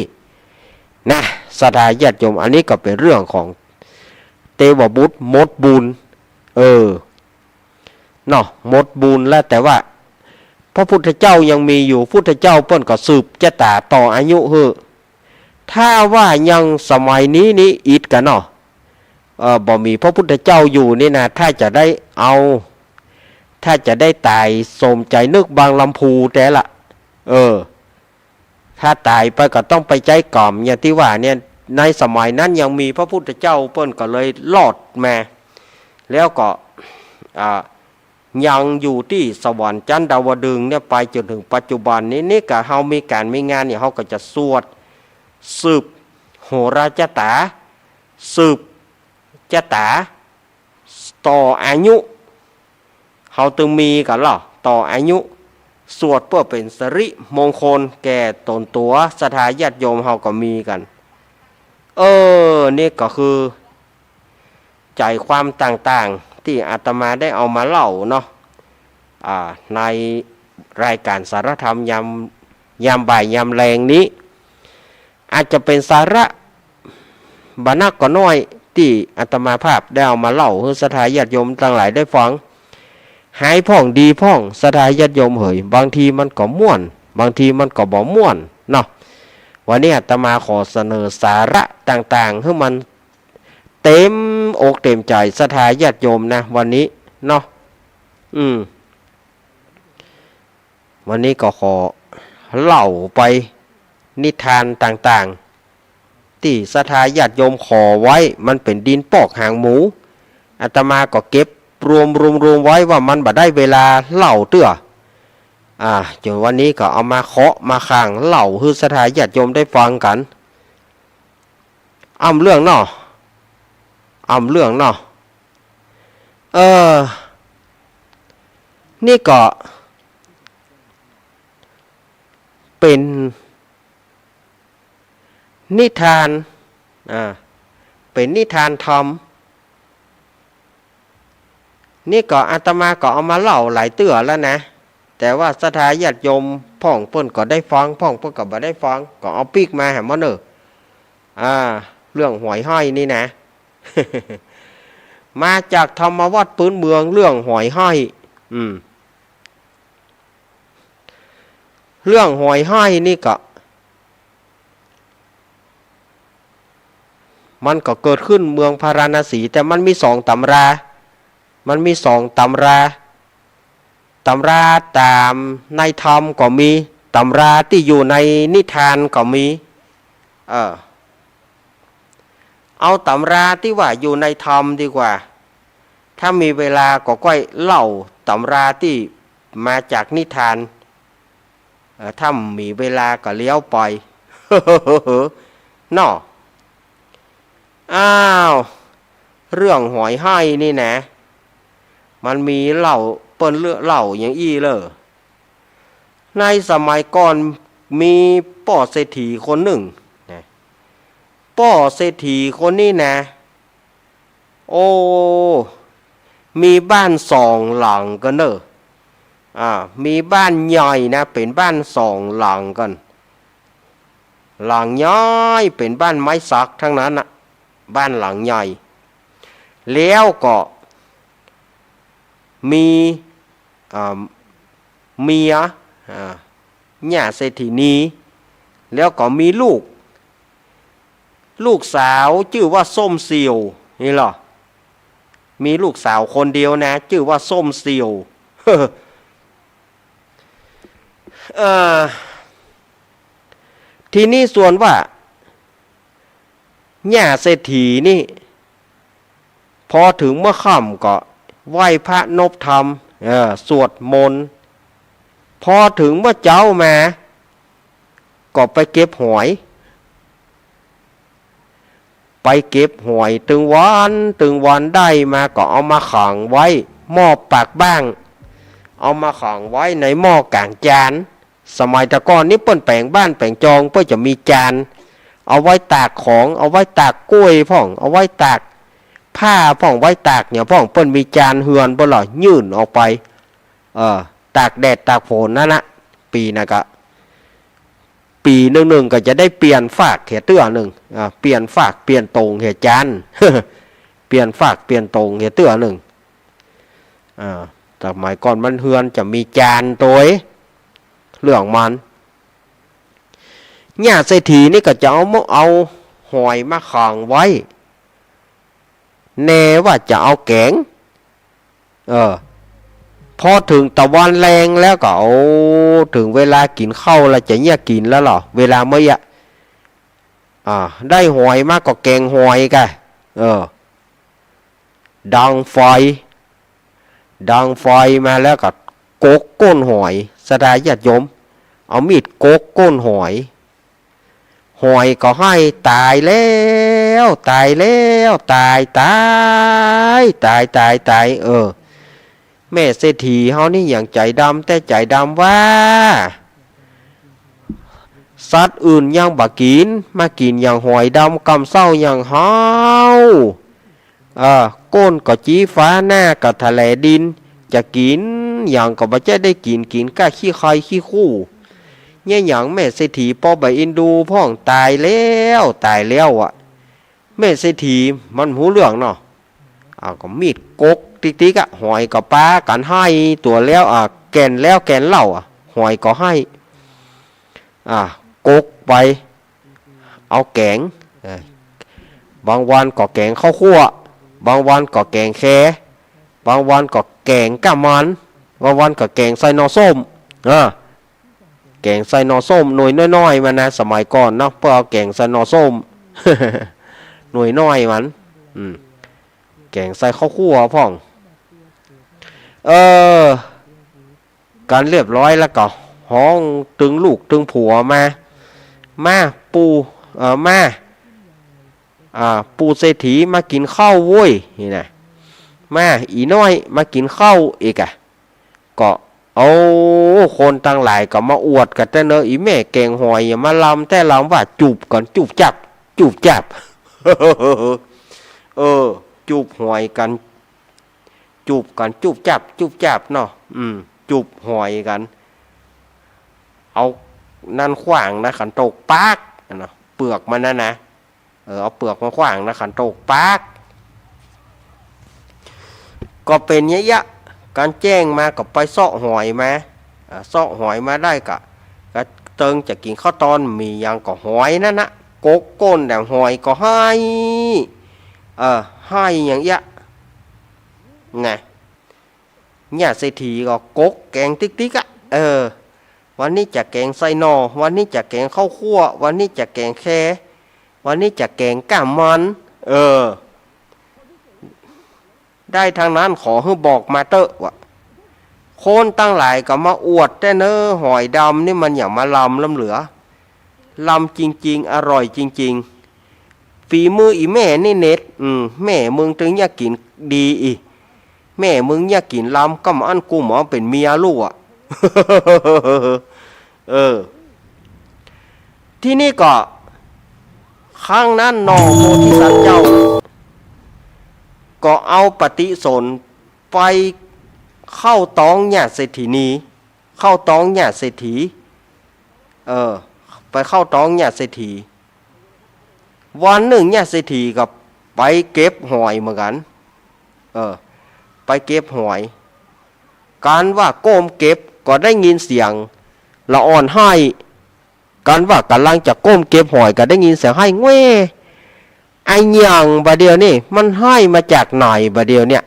นะศรัทธาญาติโยมอันนี้ก็เป็นเรื่องของเทวบุตรหมดบุญเนาะหมดบุญแล้วแต่ว่าพระพุทธเจ้ายังมีอยู่พุทธเจ้าเปิ้นก็สืบชะตาต่ออายุเฮอถ้าว่ายังสมัยนี้อิดกันเนาะบ่มีพระพุทธเจ้าอยู่นี่นะถ้าจะได้ตายสมใจนึกบางลำพูแต่ละถ้าตายไปก็ต้องไปใจกล่อมอย่างที่ว่าเนี่ยในสมัยนั้นยังมีพระพุทธเจ้าเปิ้นก็เลยรอดมาแล้วก็ยังอยู่ที่สวรรค์ชั้นดาวดึงส์เนี่ยไปจนถึงปัจจุบันนี้ก็เฮามีการมีงานเนี่ยเฮาก็จะสวดสืบโหราจตาสืบจตาต่ออายุเฮาตึงมีกันหรอต่ออายุสวดเพื่อเป็นสิริมงคลแก่ตนตัวศรัทธาญาติโยมเฮาก็มีกันนี่ก็คือใจความต่างๆที่อาตมาได้เอามาเล่าเนาะในรายการสารธรรมยามบ่ายยามแรงนี้อาจจะเป็นสาระบรรณะก็น้อยที่อาตมาภาพได้เอามาเล่าให้ศรัทธาญาติโยมทั้งหลายได้ฟังหายพ่องดีพ่องศรัทธาญาติโยมเหยบางทีมันก็ม่วนบางทีมันก็บ่ม่วนเนาะวันนี้อาตมาขอเสนอสาระต่างๆให้มันเต็มอกเต็มใจศรัทธาญาติโยมนะวันนี้เนาะวันนี้ก็ขอเล่าไปนิทานต่างๆที่ศรัทธาญาติโยมขอไว้มันเป็นดินปอกหางหมูอาตมาก็เก็บรวมไว้ว่ามันบ่ได้เวลาเล่าเตื้อจนวันนี้ก็เอามาเคาะมาข้างเล่าให้ศรัทธาญาติโยมได้ฟังกันเรื่องเนาะนี่ก็เป็นนิทานเป็นนิทานธรรมนี่ก็อาตมาก็เอามาเล่าหลายเตื้อแล้วนะแต่ว่าศรัทธาญาติโยมพ่องเพิ่นก็ได้ฟังพ่องเพิ่นก็บ่ได้ฟังก็เอาปีกมาให้มันเรื่องหวยห้อยนี่นะ มาจากธรรมวัดพื้นเมืองเรื่องหวยห้อยเรื่องหวยห้อยนี่ก็มันก็เกิดขึ้นเมืองพาราณสีแต่มันมี2ตำราตำราตามในธรรมก็มีตำราที่อยู่ในนิทานก็มีเอาตำราที่ว่าอยู่ในธรรมดีกว่าถ้ามีเวลาก็ค่อยเล่าตำราที่มาจากนิทานถ้ามีเวลาก็เลี้ยวไป เนาะเรื่องหอยห้อยนี่นะมันมีเล่าเปิ้นเลือเล่าอย่างอี้เลยในสมัยก่อนมีป่อเศรษฐีคนหนึ่งนะป่อเศรษฐีคนนี้นะโอ้ มีบ้านสองหลังกันเนอะมีบ้านใหญ่นะเป็นบ้านสองหลังกันหลังใหญ่เป็นบ้านไม้สักทั้งนั้นนะบ้านหลังใหญ่แล้วก็มีเมียย่าเศรษฐีนีแล้วก็มีลูกสาวชื่อว่าส้มเสียวนี่หรอมีลูกสาวคนเดียวนะชื่อว่าส้มเสียวทีนี้ส่วนว่าย่าเศรษฐีนี่พอถึงเมื่อค่ำก็ไหว้พระนบธรรมสวดมนต์พอถึงเมื่อเจ้ามาก็ไปเก็บหอยถึงวันได้มาก็เอามาขังไว้หม้อปากบ้างเอามาขังไว้ในหม้อกลางจานสมัยแต่ก่อนนี้เปิ้นแปลงบ้านแปลงจองเพื่อจะมีจานเอาไว้ตากของเอาไว้ตากกล้วยพ่องเอาไว้ตากผ้าพ่องไว้ตากเนี่ยพ่องเปิ้นมีจานเฮือนบ่ล่ะยื่นออกไปตากแดดตากฝนนั่นนะปีนะกะปีหนึ่งก็จะได้เปลี่ยนฝากเหียเตื้อหนึ่งเปลี่ยนฝากเปลี่ยนตรงเหียจาน เปลี่ยนฝากเปลี่ยนตรงเหียเตื้อหนึ่งสมัยก่อนมันเฮือนจะมีจานตัวเรื่องมันย่าเศรษฐีนี่ก็จะเอาหอยมาขังไว้แน่ว่าจะเอาแกงพอถึงตะวันแรงแล้วก็ถึงเวลากินข้าวแล้วจะเนี่ยกินแล้วหรอเวลาเมื่อได้หอยมากก็แกงหอยกันดังไฟมาแล้วก็โกกก้นหอยสดาญาติโยมเอามีดโกกก้นหอยก็ให้ตายแล้วตายแม่เศรษฐีเฮานี่อย่างใจดำแต่ใจดำว่าสัตว์อื่นยังบ่กินมากินอย่างหอยดำกำเศร้าอย่างเฮาก้นก็จี้ฟ้าหน้าก็ทะเลดินจะกินอย่างก็บ่จะได้กินก้าขี้ใครขี้คู่เนี่ยอย่างแม่เศรษฐีพอใบอินดูพ่องตายแล้วแม่เศรษฐีมันหูเรื่องเนาะก็มีดกกติ๊กหอยก็ป้ากันให้ตัวแล้วแก่นแล้วแก่นเล่าหอยก็ให้กกไปเอาแกงบางวันก็แกงข้าวคั่วบางวันก็แกงแค่บางวันก็แกงก้ามันบางวันก็แกงใส่นอส้มแกงใส่นอส้มหน่วยน้อยๆมันนะสมัยก่อนเนาะเพื่อเอาแกงใส่นอส้ม หน่วยน้อยมันแกงใส่ข้าวคั่วพ่องการเรียบร้อยแล้วก็ห้องตึงลูกตึงผัวมาปูปูเศรษฐีมากินข้าวโว้ยนี่นะมาอีน้อยมากินข้าวอีกก็เอาคนตั้งหลายก็มาอวดกันแต่เนอะอีแม่แกงหอยอย่ามาลำแต่ลำว่าจูบก่อนจูบจับ จูบหอยกันจูบกันจูบจับเนาะจูบหอยกันเอานั่นขว้างนะขันโตกปากเนาะเปลือกมันนะเอาเปลือกมาขว้างนะขันโตกปากก็เป็นเยอะการแจ้งมาก็ไปเสาะหอยมาได้ก็เติงจะกินข้าวตอนมีอย่างก็หอยนั่นนะโกกก้นแต่หอยก็ให้อย่างเงี้ยไงเนี่ยเศรษฐีก็กกแกงติ๊กวันนี้จะแกงไส้นอวันนี้จะแกงข้าวคั่ววันนี้จะแกงแค่วันนี้จะแกงก้ามันได้ทางนั้นขอให้บอกมาเตอะว่าคนตั้งหลายก็มาอวดแต่เนอหอยดำนี่มันอย่างมาลำเหลือลำจริงๆอร่อยจริงๆฝีมืออีแม่นี่เน็ตแม่มึงถึงอยากกินดีอีแม่มึงอยากกินลำก็มาอันกูหมอเป็นเมียลูกที่นี่ก็ข้างนั้นนอโพธิสัตว์เจ้าก็เอาปฏิสน ไปเข้าตองญาติเศรษฐีนีเข้าตองญาติเศรษฐีไปเข้าตองญาติเศรษฐีวันหนึ่งญาติเศรษฐีกับไปเก็บหอยเหมือนกันไปเก็บหอยการว่าก้มเก็บก็ได้ยินเสียงละอ่อนให้การว่ากำลังจะก้มเก็บหอยก็ได้ยินเสียงให้แง่ไอ้ยังบะเดียวนี่มันให้มาจากไหนบะเดียวเนี่ย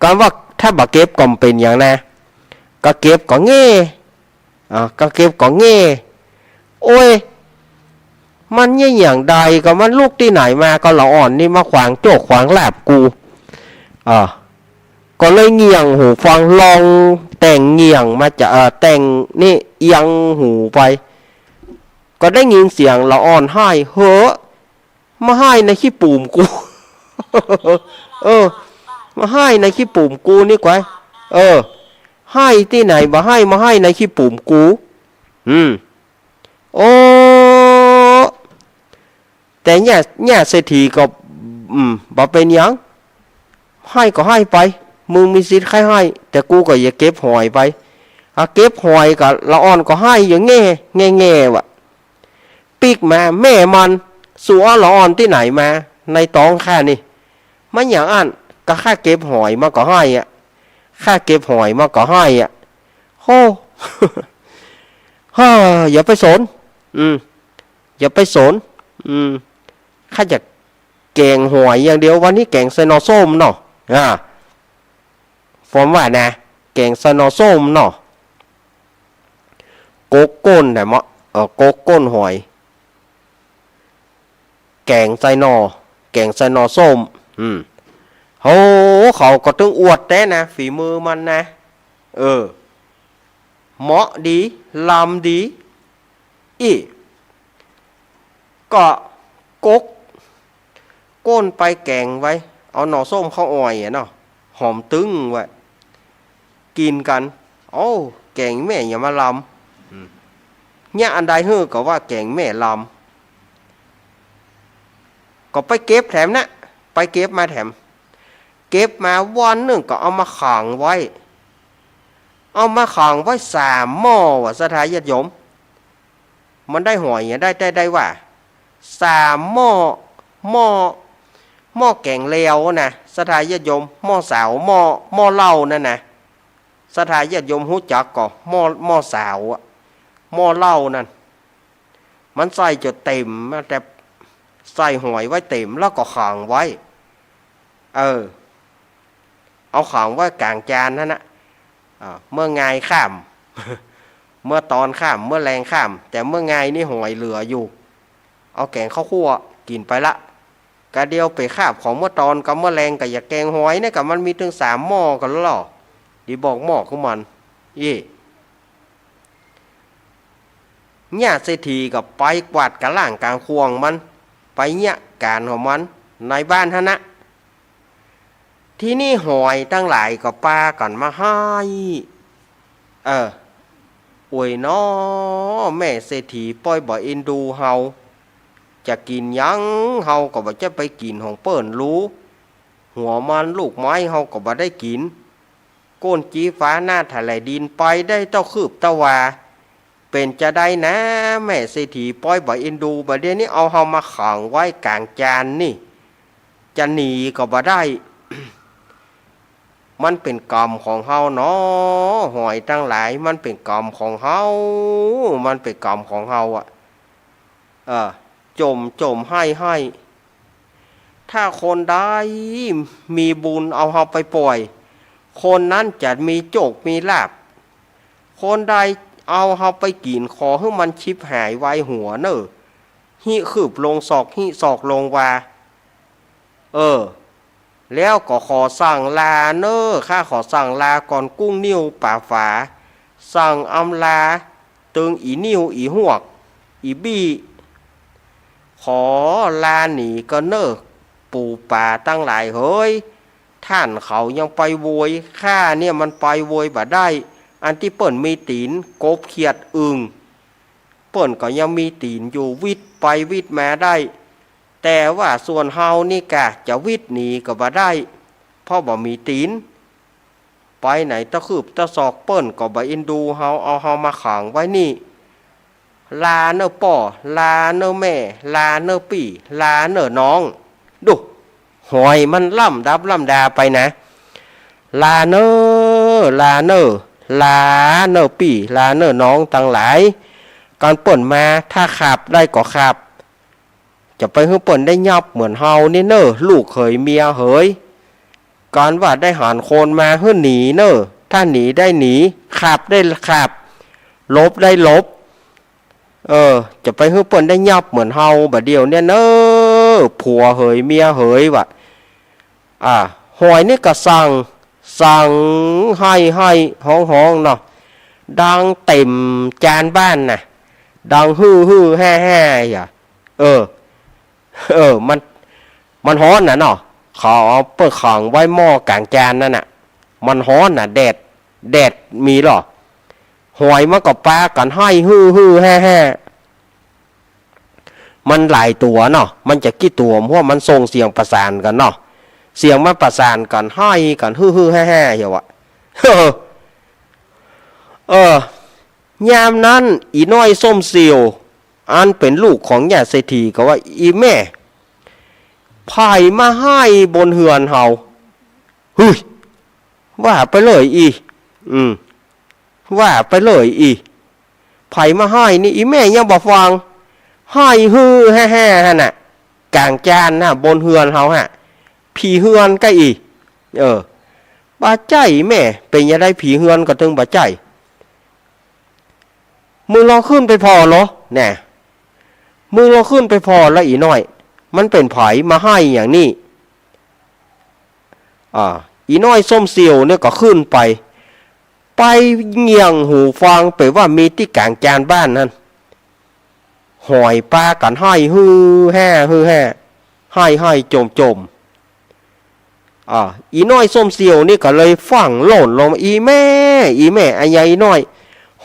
การว่าถ้าบะเก็บก็เป็นอย่างนะก็เก็บก็แง่ก็เก็บก็แง่โอ้ยมันเนี่ยอย่างใดก็มันลูกที่ไหนมาก็ละอ่อนนี่มาขวางโจกขวางแลบกูก็เลยเงี่ยงหูฟังลองแต่งเงี่ยงมาจะแต่งนี่เอียงหูไปก็ได้ยินเสียงละอ่อนให้เฮ้อมาให้ในขี้ปุ่มกู มาให้ในขี้ปุ่มกูนี่กว่าให้ที่ไหนมาให้ในขี้ปุ่มกูโอ้แต่เนี่ยเศรษฐีก็บ่เป็นหยังให้ก็ให้ไปมึงมีสิทธิ์ให้แต่กูก็อย่าเก็บหอยไปเก็บหอยกับละอ่อนก็ให้อย่างแง่วะปีกมาแม่มันสัวละอ่อนที่ไหนมาในตองค่านี่มันอย่างอันก็ค่าเก็บหอยมาก็ให้ค่าเก็บหอยมาก็ให้โอ้ อย่าไปสนอย่าไปสนข้าจะแกงหอยอย่างเดียววันนี้แกงใส่นอส้มเนาะผมว่านะแกงใส่นอส้มเนาะโกก้นแต่เมาะโกก้นหอยแกงใส่นอส้มโหเขาก็ต้องอวดแต่นะฝีมือมันนะเหมาะดีลำดีก็ก้นไปแกงไว้เอาหน่อส้มเข้าอ่อยเนาะหอมตึงไว้กินกันแกงแม่อย่ามาลำเนี่ยอันใดเฮ้อก็ว่าแกงแม่ลำก็ไปเก็บแถมนะไปเก็บมาแถมเก็บมาวันหนึ่งก็เอามาขังไว้3 หม้อว่ะสถานญาติโยมมันได้หอยอย่างได้ว่า3 หม้อแกงเลวนะสถานญาติโยมหม้อสาวหม้อเหล้านั่นนะสถานญาติโยมหูจักก่อหม้อสาวหม้อเหล้านั่นมันใส่จนเต็มแต่ใส่หอยไว้เต็มแล้วก็ขังไว้เอาขังไว้กลางจานนั่นนะเมื่อไงข้าม เมื่อตอนข้ามเมื่อแรงข้ามแต่เมื่อไงนี่หอยเหลืออยู่เอาแกงข้าวคั่วกินไปละกะเดียวไปคาบของเมื่อตอนกับเมื่อแรงกับอย่าแกงหอยเนี่ยกับมันมีถึง3 หม้อกันแล้วหรอดีบอกหม้อของมันเนี่ยเศรษฐีกับไปกวาดกระล่างกลางควงมันไปเนี่ยการของมันในบ้านท่านนะที่นี่หอยตั้งหลายก็ปลากันมาให้อวยน้อแม่เศรษฐีป้อยบ่เอ็นดูเฮาจะกินยังเฮาก็บ่จะไปกินของเปิ้นรู้หัวมันลูกไม้เฮาก็บ่ได้กินก้นจีฟ้าหน้าถลายดินไปได้เต้าคืบเต้าวาเป็นจะได้นะแม่เศรษฐีป้อยบ่เอ็นดูบ่เดี๋ยวนี้เอาเฮามาขังไว้กลางจานนี่จะหนีก็บ่ได้ มันเป็นกรรมของเฮาเนาะหอยทั้งหลายมันเป็นกรรมของเฮามันเป็นกรรมของเฮาจมให้ถ้าคนใดมีบุญเอาเฮาไปปล่อยคนนั้นจะมีโชคมีลาภคนใดเอาเฮาไปกินขอให้มันชิบหายไว้หัวเนอะหิคืบลงศอกหิศอกลงวาแล้วก็ขอสั่งลาเนอข้าขอสั่งลาก่อนกุ้งนิ้วป่าฝาสั่งอำลาตึงอีนิ้วอีหวกอีบี้ขอลาหนีก็เนอปูป่าตั้งหลายเฮ้ยท่านเขายังไปโวยข้าเนี่ยมันไปโวยบ่ได้อันที่เปิ่นมีตีนกบเขียดอึงเปิ่นก็ยังมีตีนอยู่วิดไปวิดมาได้แต่ว่าส่วนเฮานี่กะจะวิดหนีก็บ่ได้ เพราะบ่มีตีนไปไหนตะคืบตะศอกเปิ้นก็บ่เอ็นดูเฮาเอาเฮามาขังไว้นี่ลาเนอป่อลาเนอแม่ลาเนอปี่ลาเนอน้องดูหอยมันล่ำดับล่ำดาไปนะลาเนอลาเนอลาเนอปี่ลาเนอน้องต่างหลายการเปิ่นมาถ้าขับได้ก็ขับจะไปให้เปิ่นได้ยับเหมือนเฮานี่เนอลูกเขยเมียเหยการว่าได้หานโคนมาให้หนีเนอถ้าหนีได้หนีขับได้ขับลบได้ลบจะไปให้เปิ่นได้ยับเหมือนเฮาบัดเดียวเนี่ยเนอผัวเหยเมียเหยวะหอยนี่ก็สั่งให้ห้องเนาะดังเต็มจานบ้านน่ะดังฮือแห่อย่ามันฮ้อนน่ะเนาะเขาเอาเปิดขังไว้หม้อกลางจานนั่นน่ะมันฮ้อนน่ะแดดมีหรอหอยมันก็ปลากันให้ฮือแห่มันหลายตัวเนาะมันจะกี่ตัวเพราะมันส่งเสียงประสานกันเนาะเสียงมันประสานกันให้กันฮือแห่อย่าวะยามนั้นอีน้อยส้มเสียวอันเป็นลูกของญาติเศรษฐีก็ว่าอีแม่ไผ่มาให้บนเฮือนเฮาว่าไปเลยว่าไปเลยไผ่มาให้นี่อีแม่ยังบอกฟังให้ฮือแห่ฮะน่ะกลางจานน่ะบนเฮือนเฮาฮะผีเฮือนก็บาใจแม่เป็นยังไงผีเฮือนก็ถึงบาใจมึงลองขึ้นไปพอเหรอแน่มึงลองขึ้นไปพอแล้วอีน้อยมันเป็นไผมาให้อย่างนี้อีน้อยส้มเสียวเนี่ยก็ขึ้นไปเงี่ยงหูฟังไปว่ามีที่กลางจานบ้านนั่นหอยปลากันให้ฮือแห่ให้จมอีน้อยส้มเสียวนี่ก็เลยฟังหล่นลงอีแม่ไอ้ใหญ่น้อย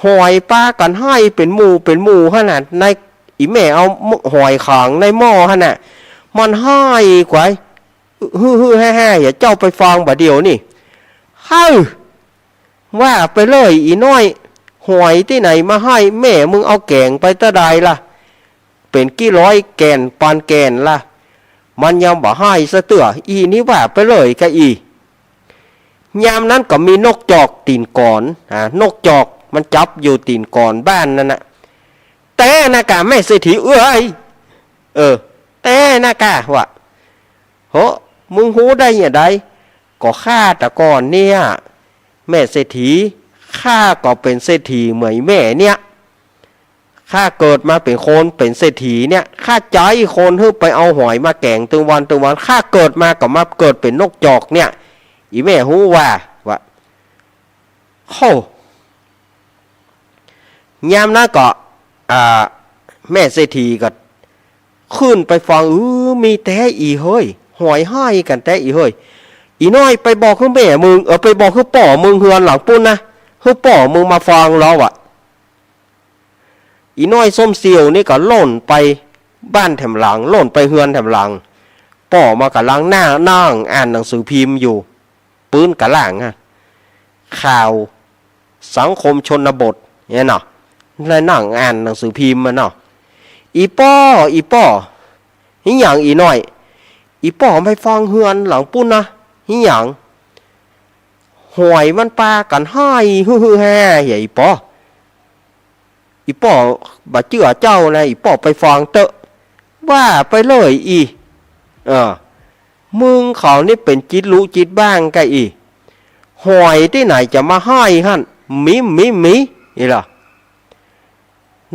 หอยปลากันให้เป็นหมู่ขนาดในอีแม่เอาหอยขังในหม้อขนาดมันให้กว่าฮือแห่อย่าเจ้าไปฟังบ่เดียวนี่ว่าไปเลยอีน้อยหอยที่ไหนมาให้แม่มึงเอาแกงไปตะใดล่ะเป็นกี่ร้อยแกนปานแกนล่ะมันยังบ่ให้ซะเตื้ออีนี่ว่าไปเลยกะยามนั้นก็มีนกจอกตีนก่อนนกจอกมันจับอยู่ตีนก่อนบ้านนั่นน่ะแต่นากาแม่เศรษฐีแต่นากาว่ามึงหูได้อย่างไรก็ข้าแต่ก่อนเนี่ยแม่เศรษฐีข้าก็เป็นเศรษฐีเหมือนแม่เนี่ยข้าเกิดมาเป็นคนเป็นเศรษฐีเนี่ยข้าใจคนให้ไปเอาหอยมาแกงตึงวันข้าเกิดมาก็มาเกิดเป็นนกจอกเนี่ยอีแม่หูว่ายามนั้นก็แม่เศรษฐีก็ขึ้นไปฟังมีแต่อีเฮ้ยหอยให้กันแต่อีเฮ้ยอีน้อยไปบอกให้แม่มึงไปบอกให้ป่อมึงเฮือนหลังปุ้นนะให้ป่อมึงมาฟังเราอีน้อยส้มเสียวนี่ก็ล่นไปบ้านแถมหลังล่นไปเฮือนแถมหลังป่อมากะลังนั่งอ่านหนังสือพิมพ์อยู่ปืนกะล่างข่าวสังคมชนบทเนี่ยเนาะนั่งอ่านหนังสือพิมพ์มันเนาะอีป้อนี่อย่างอีน้อยอีป้อไม่ฟังเฮือนหลังปุ้นนะนี่อย่างหอยมันปลากันให้ฮือแห่อย่าอีป้อบาเจือเจ้านะอีป้อไปฟังเตอะว่าไปเลยมึงเขานี่เป็นจิตรู้จิตบ้างกะหอยที่ไหนจะมาให้หั่นมีนี่ล่ะ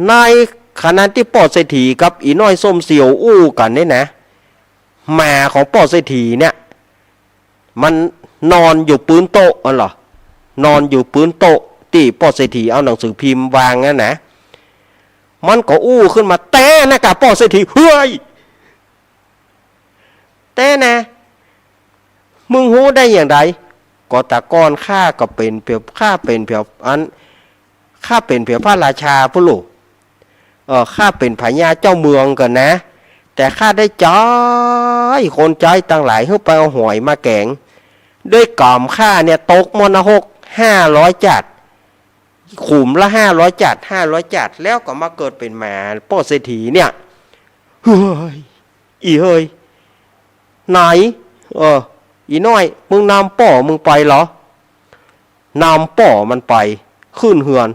ในขณะที่ป่อเศรษฐีกับอีน้อยส้มเสียวอู้กันนี่นะแม่ของป่อเศรษฐีเนี่ยมันนอนอยู่ปืนโต๊ะเหรอนอนอยู่ปืนโต๊ะที่ป่อเศรษฐีเอาหนังสือพิมพ์วางนั่นนะมันก็อู้ขึ้นมาแต่นะกับป่อเศรษฐีเฮ้ยแต่นะมึงหูได้อย่างไรก็ตะกอนข้าก็เป็นเพียวข้าเป็นเพียวพระราชาผู้ลูกข้าเป็นพญาเจ้าเมืองกันนะแต่ข้าได้ใจคนใจต่างหลายเพื่อไปเอาหอยมาแกง ด้วยกล่อมค่าเนี่ยตกมนหก500จัดขุมละ500จัด500จัดแล้วก็มาเกิดเป็นหมาพ่อเศรษฐีเนี่ยเฮ้ยอีเฮ้ยไหนอีน้อยมึงนำป่อมึงไปเหรอนำป่อมันไปขึ้นเฮือน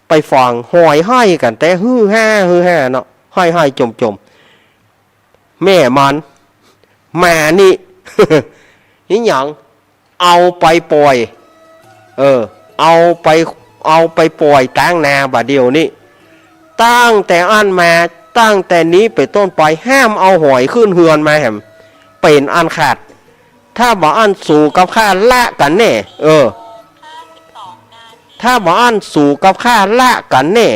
ไปฟังหอยให้กันแต่ฮือฮ่าเนาะให้จมแม่มันแม่นี่ นี่หยังเอาไปปล่อยเอาไปปล่อยตั้งนาบาเดียวนี่ตั้งแต่อันมาตั้งแต่นี้ไปต้นไปห้ามเอาหอยขึ้นเฮือนมาแหมเป็นอันขาดถ้าบอกอันสู่กับข้าละกันแน่ถ้าบอกอันสู่กับข้าละกันแน่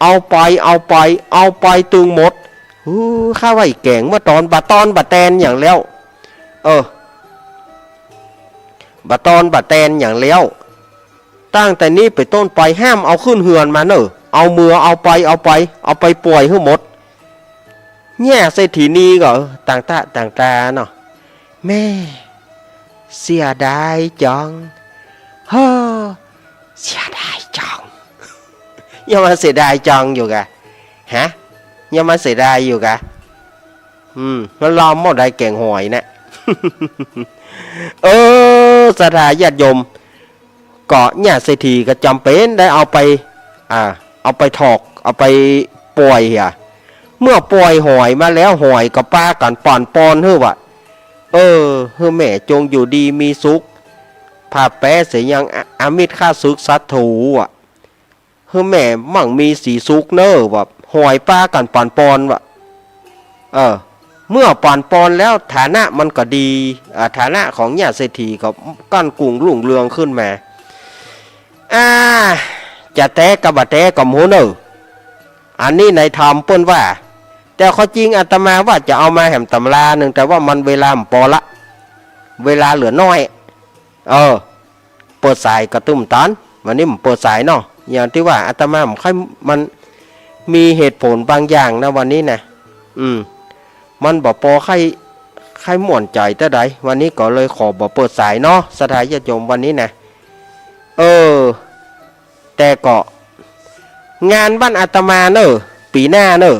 เอาไปตึงหมดข้าไว้แก่งเมื่อตอนบะแตนอย่างแล้วบะแตนอย่างแล้วตั้งแต่นี้ไปต้นไปห้ามเอาขึ้นเฮือนมาเนอะเอามือเอาไปปล่อยให้หมดแง่เศรษฐีนีก็ต่างตาเนาะแม่เสียดายจังเสียดายจังยังมาเสียดายจังอยู่กะฮะยังมาเสียดายอยู่กะแล้วล้อมหมดได้แกงหอยนะสถาญาติโยมเกาะเนี่ยเศรษฐีก็จำเป็นได้เอาไปถอกเอาไปปล่อยเมื่อปล่อยหอยมาแล้วหอยกับป้ากันป่อนปอนเฮ้อวะเฮ้อแม่จงอยู่ดีมีสุขพาแปะเสียยังอามิตรฆ่าศึกสัตถูเฮ้อแม่มั่งมีสีสุขเนอวะหอยป้ากันป่อนปอนวะเมื่อป่อนปอนแล้วฐานะมันก็ดีฐานะของญาติเศรษฐีก็กั้นกรุงรุ่งเรืองขึ้นมาจะแตกกับบ่แตกกับหมูเนออันนี้ในธรรมเปิ้นว่าแต่ข้อจริงอาตมาว่าจะเอามาแหมตำราหนึ่งแต่ว่ามันเวลาพอละเวลาเหลือน้อยเปิดสายกระตุ้มตันวันนี้ผมเปิดสายเนาะอย่างที่ว่าอาตมามันมีเหตุผลบางอย่างนะวันนี้นะมันบอกพอใครหม่วนใจแต่ใดวันนี้ก็เลยขอบอกเปิดสายเนาะสถานญาติโยมวันนี้นะแต่ก็งานบ้านอาตมาเนอะปีหน้าเนอะ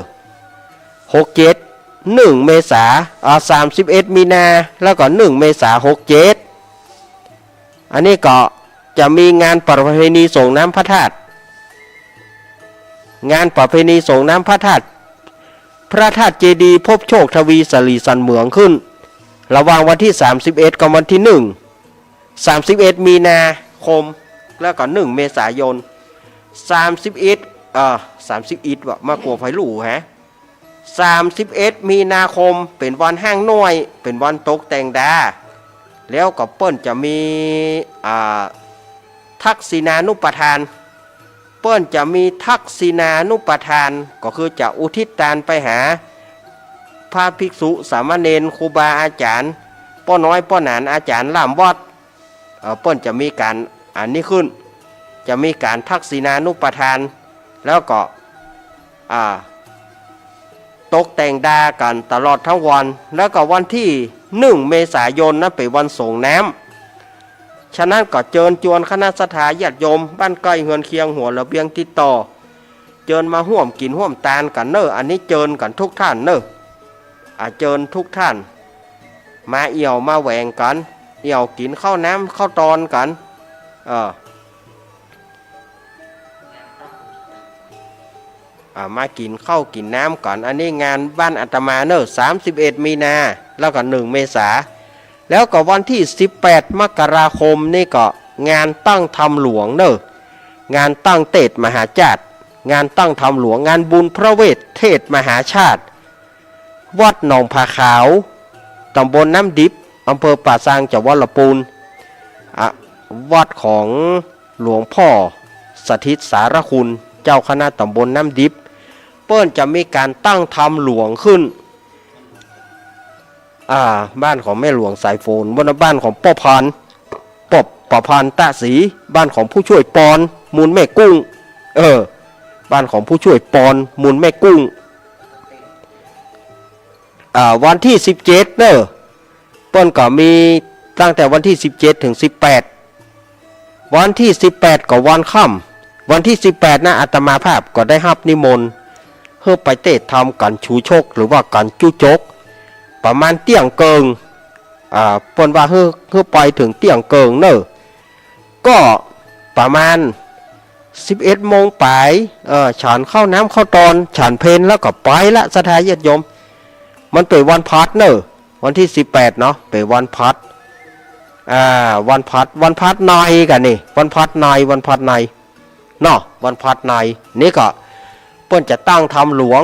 1 เมษา31 มีนาแล้วก็1 เมษา67อันนี้ก็จะมีงานประเพณีส่งน้ำพระธาตุงานประเพณีส่งน้ำพระธาตุพระธาตุเจดีย์พบโชคทวีสลีสันเหมืองขึ้นระหว่างวันที่31กับวันที่31มีนาคมแล้วก็1 เมษายน31ว่ะมากลัวไฟหลู่ฮะ31 มีนาคมเป็นวันห้างน้อยเป็นวันตกแต่งดาแล้วก็เปิ้นจะมีทักษิณานุปทานเปิ้นจะมีทักษิณานุปทานก็คือจะอุทิศทานไปหาพระภิกษุสามเณรครูบาอาจารย์ป้อน้อยป้อหนานอาจารย์ล่ามวัดเปิ้นจะมีการอันนี้ขึ้นจะมีการทักษิณานุปทานแล้วก็ตกแต่งดากันตลอดทั้งวันแล้วก็วันที่1 เมษายนนั้นเป็นวันส่งน้ำฉะนั้นก็เชิญชวนคณะสัตยาติโยมบ้านใกล้เฮือนเคียงหัวระเบียงติดต่อเชิญมาร่วมกินร่วมทานกันเนอะอันนี้เชิญกันทุกท่านเนอะเชิญทุกท่านมาเอี่ยวมาแหวงกันเอี่ยวกินข้าวน้ำข้าวตอนกันมากินข้าวกินน้ำก่อนอันนี้งานบ้านอาตมาเนอะ31 มีนาแล้วก็1 เมษาแล้วก็วันที่18 มกราคมนี่ก็งานตั้งธรรมหลวงเนอะงานตั้งเทศมหาชาติงานตั้งธรรมหลวงงานบุญพระเวทเทศมหาชาติวัดหนองผาขาวตำบลน้ำดิบอำเภอป่าซางจังหวัดลำพูนวัดของหลวงพ่อสถิตสารคุณเจ้าคณะตำบลน้ำดิบเปิ้นจะมีการตั้งธรรมหลวงขึ้นบ้านของแม่หลวงสายโฟนบ้านของป้อพันประพันธ์ตาสีบ้านของผู้ช่วยปอนมูลแม่กุ้งบ้านของผู้ช่วยปอนมูลแม่กุ้งวันที่17เนอะเปิ้นก็มี ตั้งแต่วันที่17ถึง18วันที่18ก็วันค่ำวันที่18นะอาตมาภาพก็ได้รับนิมนต์เพื่อไปเตะทำกันชูชกหรือว่ากันจู้จกประมาณเตี้ยงเกิงเปิ้นว่าเพื่อไปถึงเตี้ยงเกิงเนอะก็ประมาณ11โมงไปฉันเข้าน้ำเข้าตอนฉันเพลแล้วก็ไปละสถานญาติโยมมันเป็นวันพัดเนอะวันที่18เนาะเป็นวันพัดวันพัดในกันนี่วันพัดในเนาะวันพัดในนี่ก็เปิ้นจะตั้งทำหลวง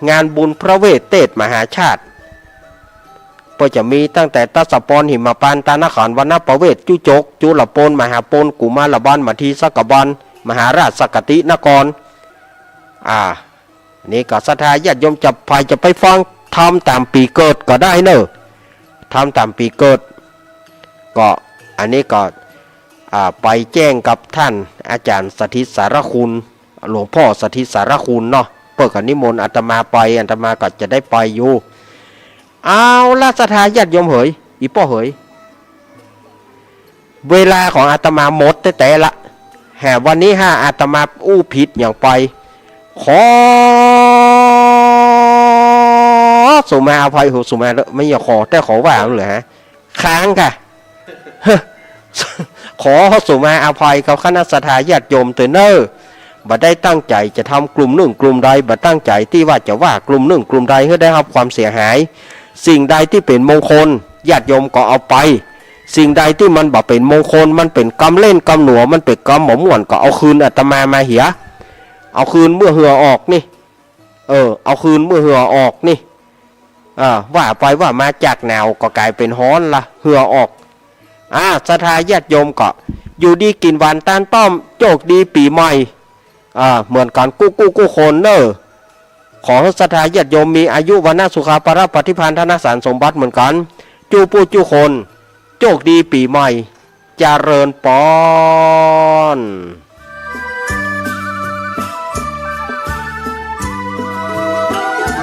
งานบุญพระเวทเตศมหาชาติเปิ้นจะมีตั้งแต่ตัสปอนหิมปานตานาขานวันนประเวทจุจกจุลปนมหาปนกุมารบันมาทีสักบันมหาราชสกตินครนี่ก็ศรัทธาญาติโยมจะไปฟังทำตามปีเกิดก็ได้เนอะทำตามปีเกิดก็อันนี้ก็ไปแจ้งกับท่านอาจารย์สถิตสารคุณหลวงพ่อสถิตสารคุณเนาะเปิดกับนิมนต์อาตมาไปอาตมาก็จะได้ไปอยู่เอาละศรัทธาญาติโยมเหยอีป้อเหยเวลาของอาตมาหมดแต่ละแห่วันนี้อาตมาอู้ผิดอย่างไปขอสุมาอภัยสุมาไม่อยากขอแต่ขอว่าเลยฮะค้างค่ะ ขอสุมาอภัยกับคณะศรัทธาญาติโยมเตอเนอร์บัดได้ตั้งใจจะทำกลุ่มหนึ่งกลุ่มใดบัดตั้งใจที่ว่าจะว่ากลุ่มหนึ่งกลุ่มใดให้ได้รับความเสียหายสิ่งใดที่เป็นมงคลญาติโยมก็เอาไปสิ่งใดที่มันบ่เป็นมงคลมันเป็นกรรมเล่นกรรมหนัวมันเป็นกรรมหมอม่วนก็เอาคืนอาตมาเหียเอาคืนเมื่อเหือออกนี่เอาคืนเมื่อเหือออกนี่ว่าไปว่ามาจากหนาวก็กลายเป็นฮ้อนละเหือออกศรัทธาญาติโยมก็อยู่ดีกินหวานตานต้อมโชคดีปีใหม่เหมือนกันกู้คนเนอขอให้ศรัทธาญาติโยมมีอายุวันนาสุขาภรปฏิภาณธนสารสมบัติเหมือนกันจู้ผู้จู้คนโชคดีปีใหม่เจริญปอน